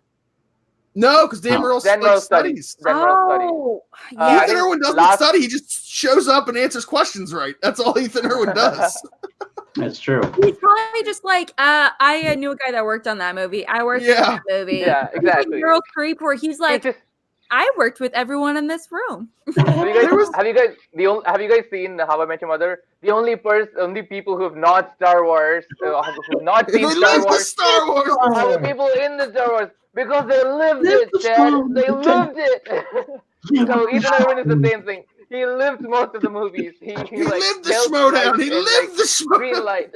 D: No, because Dan Murrell studies.
A: Yeah.
D: Ethan Irwin doesn't study. He just shows up and answers questions right. That's all Ethan Irwin does.
C: That's true.
A: He's probably just I knew a guy that worked on that movie. I worked on that movie.
B: Yeah, exactly.
A: Girl Creep, where he's like, I worked with everyone in this room.
B: Have you guys seen How I Met Your Mother? The only people who have not Star Wars, who've not seen Star Wars, are the people in the Star Wars because they lived it, Chad. They lived it. So Ethan Irwin is the same thing. He lived most of the movies. He
D: lived the Schmoedown. He lived the Schmoedown.
B: Green light.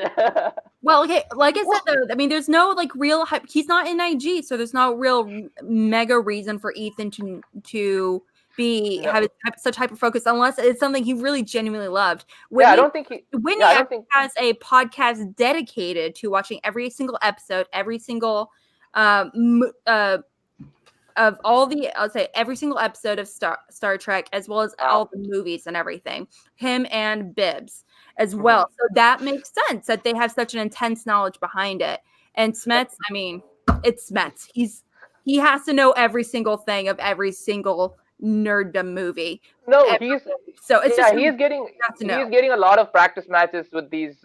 A: Well, okay, like I said, though, I mean, there's no real hype. He's not in IG, so there's no real mega reason for Ethan to have such hyper focus unless it's something he really genuinely loved.
B: I don't think he.
A: Whitney has a podcast dedicated to watching every single episode, every single of all the, I'll say every single episode of Star Trek, as well as all the movies and everything. Him and Bibbs as well. So that makes sense that they have such an intense knowledge behind it. And Smets, I mean, it's Smets. He has to know every single thing of every single nerddom movie.
B: No,
A: he's
B: getting a lot of practice matches with these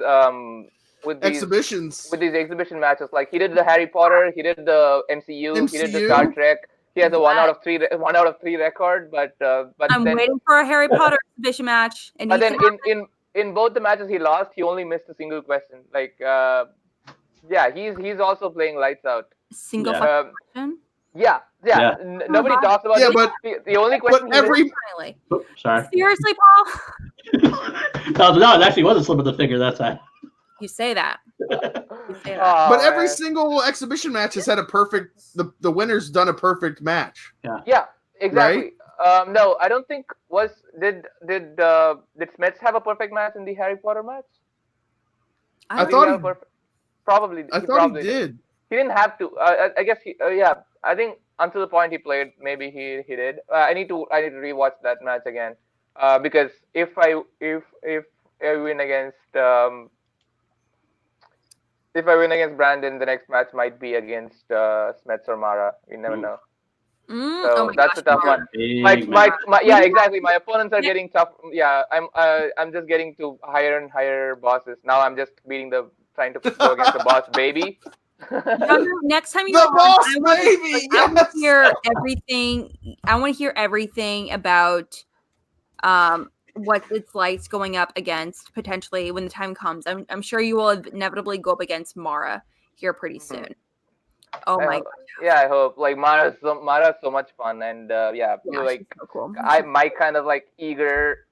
D: exhibitions.
B: With these exhibition matches. Like he did the Harry Potter, he did the MCU. He did the Star Trek. He has a 1 out of 3 record, but
A: I'm waiting for a Harry Potter exhibition match. And
B: but then in both the matches he lost, he only missed a single question. Like he's also playing lights out.
A: Single question?
B: Yeah. Nobody talks about it.
D: But
B: the only question.
C: Sorry.
A: Seriously, Paul?
C: No, it actually was a slip of the finger that time.
A: You say that.
D: But every single exhibition match has had a perfect. The winner's done a perfect match.
B: Yeah, exactly.
D: Right?
B: No, I don't think did Smets have a perfect match in the Harry Potter match?
D: I thought he did.
B: He didn't have to. I guess I think until the point he played, maybe he did. I need to rewatch that match again because if I win against Brandon, the next match might be against Smets or Mara. You never know. So that's a tough one. Exactly. My opponents are getting tough. Yeah, I'm just getting to higher and higher bosses. Now I'm just trying to go against the boss baby.
A: Next time you
D: the
A: go
D: boss
A: on,
D: baby.
A: I want to hear everything. I want to hear everything about what it's like going up against potentially when the time comes. I'm sure you will inevitably go up against Mara here pretty soon. Oh my god!
B: Yeah, I hope. Like Mara's so much fun, and I feel like
A: so cool.
B: my kind of like eager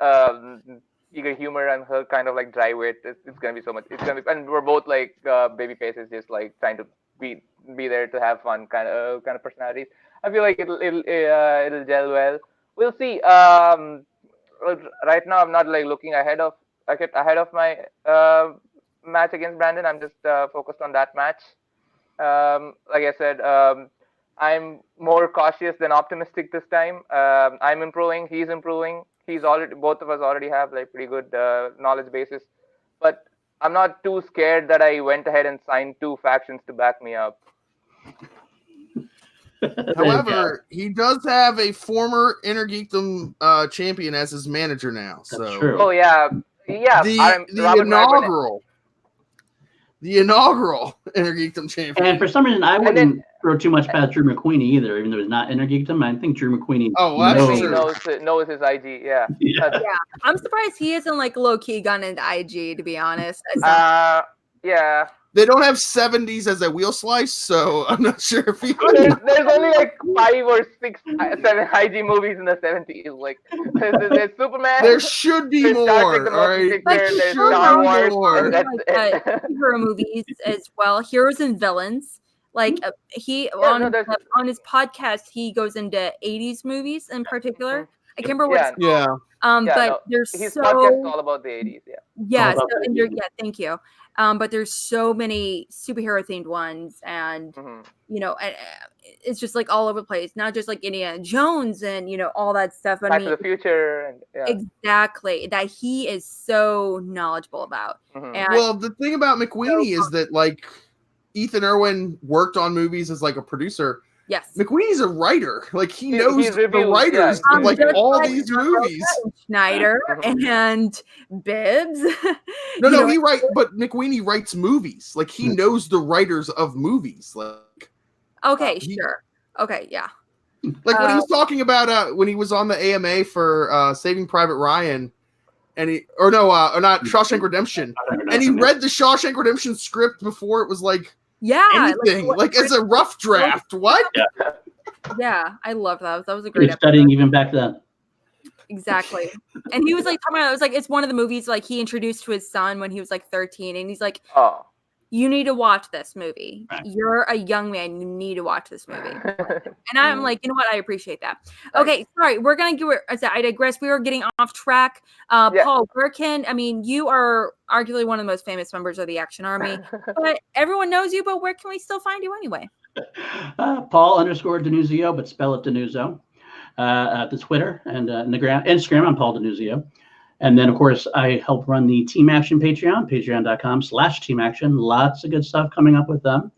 B: humor and her kind of like dry wit. It's gonna be so much. It's gonna be, and we're both like baby faces, just like trying to be there to have fun kind of personalities. I feel like it'll gel well. We'll see. Right now, I'm not like looking ahead of my match against Brandon. I'm just focused on that match. Like I said, I'm more cautious than optimistic this time. I'm improving. He's improving. Both of us already have like pretty good knowledge bases, but I'm not too scared that I went ahead and signed 2 factions to back me up.
D: However, he does have a former Innergeekdom champion as his manager now. So.
C: That's true.
B: Oh yeah.
D: The inaugural Innergeekdom champion.
C: And for some reason, I wouldn't throw too much past Drew McQueenie either, even though he's not Innergeekdom. I think Drew McQueenie
B: knows his IG. Yeah.
A: I'm surprised he isn't like low key gone into IG, to be honest.
B: Yeah.
D: They don't have 70s as a wheel slice, so I'm not sure if he.
B: There's only like 5 or 6, 7 IG movies in the 70s. Like there's Superman.
D: There should be more. All right.
B: There's Star Wars.
A: Hero movies as well. Heroes and villains. Like on his podcast, he goes into 80s movies in particular. I can't remember what it's called. But there's
B: his podcast is all about the 80s.
A: Thank you. But there's so many superhero themed ones, and it's just like all over the place. Not just like Indiana Jones and all that stuff.
B: Back to the Future, and
A: exactly that he is so knowledgeable about. And
D: well, the thing about McQueenie is that like Ethan Irwin worked on movies as like a producer.
A: Yes,
D: McQueenie's a writer. Like he knows the writers of like all these movies.
A: Schneider and Bibbs.
D: No, but McQueenie writes movies. Like he knows the writers of movies. Like
A: sure. Okay, yeah.
D: Like when he was talking about when he was on the AMA for Saving Private Ryan, and not Shawshank Redemption, and he read the Shawshank Redemption script before it was like. Anything like as a rough draft. What?
A: Yeah, I love that. That was a great episode.
C: Studying even back then.
A: Exactly. And he was like talking about it's one of the movies like he introduced to his son when he was like 13, and he's like, you need to watch this movie.
C: Right.
A: You're a young man. You need to watch this movie. And I'm like, you know what? I appreciate that. Okay, sorry. We're going to I digress. We were getting off track. Paul, you are arguably one of the most famous members of the Action Army, but everyone knows you, but where can we still find you anyway?
C: Paul_Denuzio, but spell it Denuzio. The Twitter and Instagram, I'm Paul Denuzio. And then, of course, I help run the Team Action Patreon, patreon.com/Team Action. Lots of good stuff coming up with them.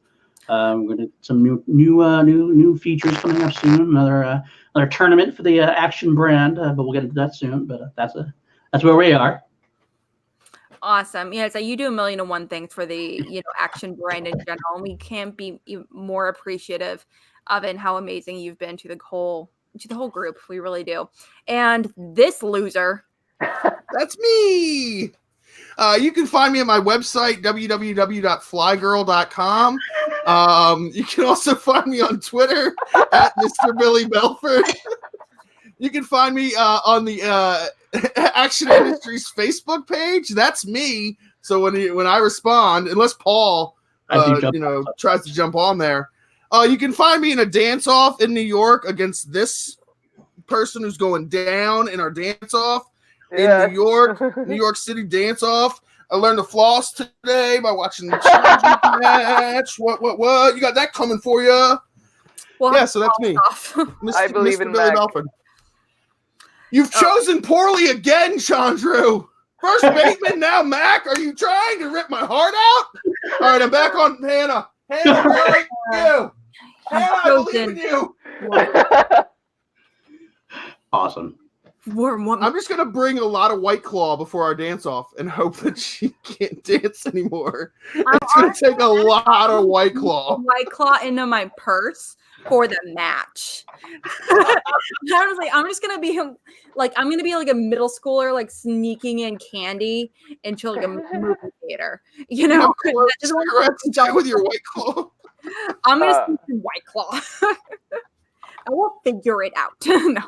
C: We're going to some new features coming up soon. Another tournament for the Action brand, but we'll get into that soon. But that's where we are.
A: Awesome. Yeah, so you do 1,000,001 things for the Action brand in general, and we can't be more appreciative of it and how amazing you've been to the whole group. We really do. And this loser.
D: That's me. You can find me at my website, www.flygirl.com. You can also find me on Twitter at Mr. Billy Belford. You can find me on the Action Industries Facebook page. That's me. So when I respond, unless Paul tries to jump on there, you can find me in a dance-off in New York against this person who's going down in our dance-off. In New York City dance-off. I learned to floss today by watching the Chandru match. What? You got that coming for you. Well, so that's me.
B: I believe in Billy Belford.
D: You've chosen poorly again, Chandru. First bateman, now Mac. Are you trying to rip my heart out? All right, I'm back on Hannah. Hannah, where are you? Hannah, I believe in you.
C: Awesome.
D: I'm just going to bring a lot of White Claw before our dance-off and hope that she can't dance anymore. It's going to take a lot of White Claw.
A: White Claw into my purse for the match. Honestly, I'm just going to be like a middle schooler, like sneaking in candy into like a movie theater.
D: With your White Claw.
A: I'm going to sneak in White Claw. I will figure it out. No.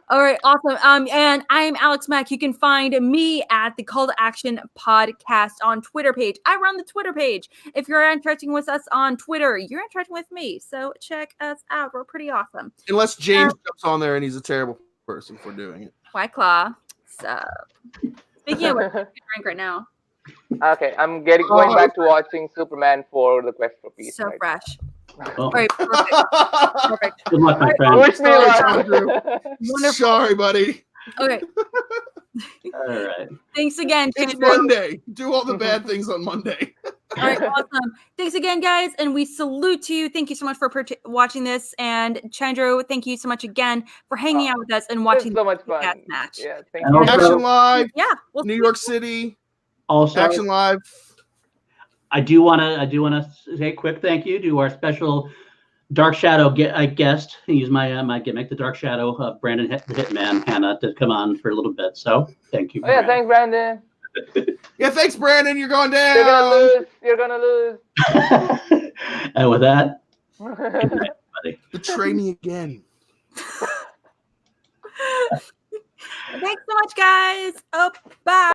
A: All right, awesome. And I'm Alex Mack. You can find me at the Call to Action Podcast on Twitter page. I run the Twitter page. If you're interacting with us on Twitter, you're interacting with me. So check us out. We're pretty awesome.
D: Unless James jumps on there and he's a terrible person for doing it.
A: White Claw. So speaking of which, drink right now.
B: Okay, I'm going back to watching Superman 4: The Quest for Peace.
A: So fresh.
C: All
A: right, perfect.
C: Good luck, my friend.
B: Wish me luck.
D: Sorry, buddy.
A: Okay.
C: All right.
A: Thanks again.
D: It's Monday. Do all the bad things on Monday.
A: All right, awesome. Thanks again, guys, and we salute you. Thank you so much for watching this, and Chandru, thank you so much again for hanging out with us and watching
B: so much fun.
A: Match.
B: Yeah, thank you.
C: Also,
D: Action Live.
A: Yeah,
D: New York City.
C: Also,
D: Action Live.
C: I do want to say a quick thank you to our special Dark Shadow guest. Use my gimmick, the Dark Shadow, Brandon the Hitman Hannah, to come on for a little bit. So thank you.
B: Yeah, thanks, Brandon.
D: Yeah, thanks, Brandon. You're going down.
B: You're gonna lose.
C: And with that, good night, everybody.
D: Betray me again.
A: Thanks so much, guys. Oh, bye.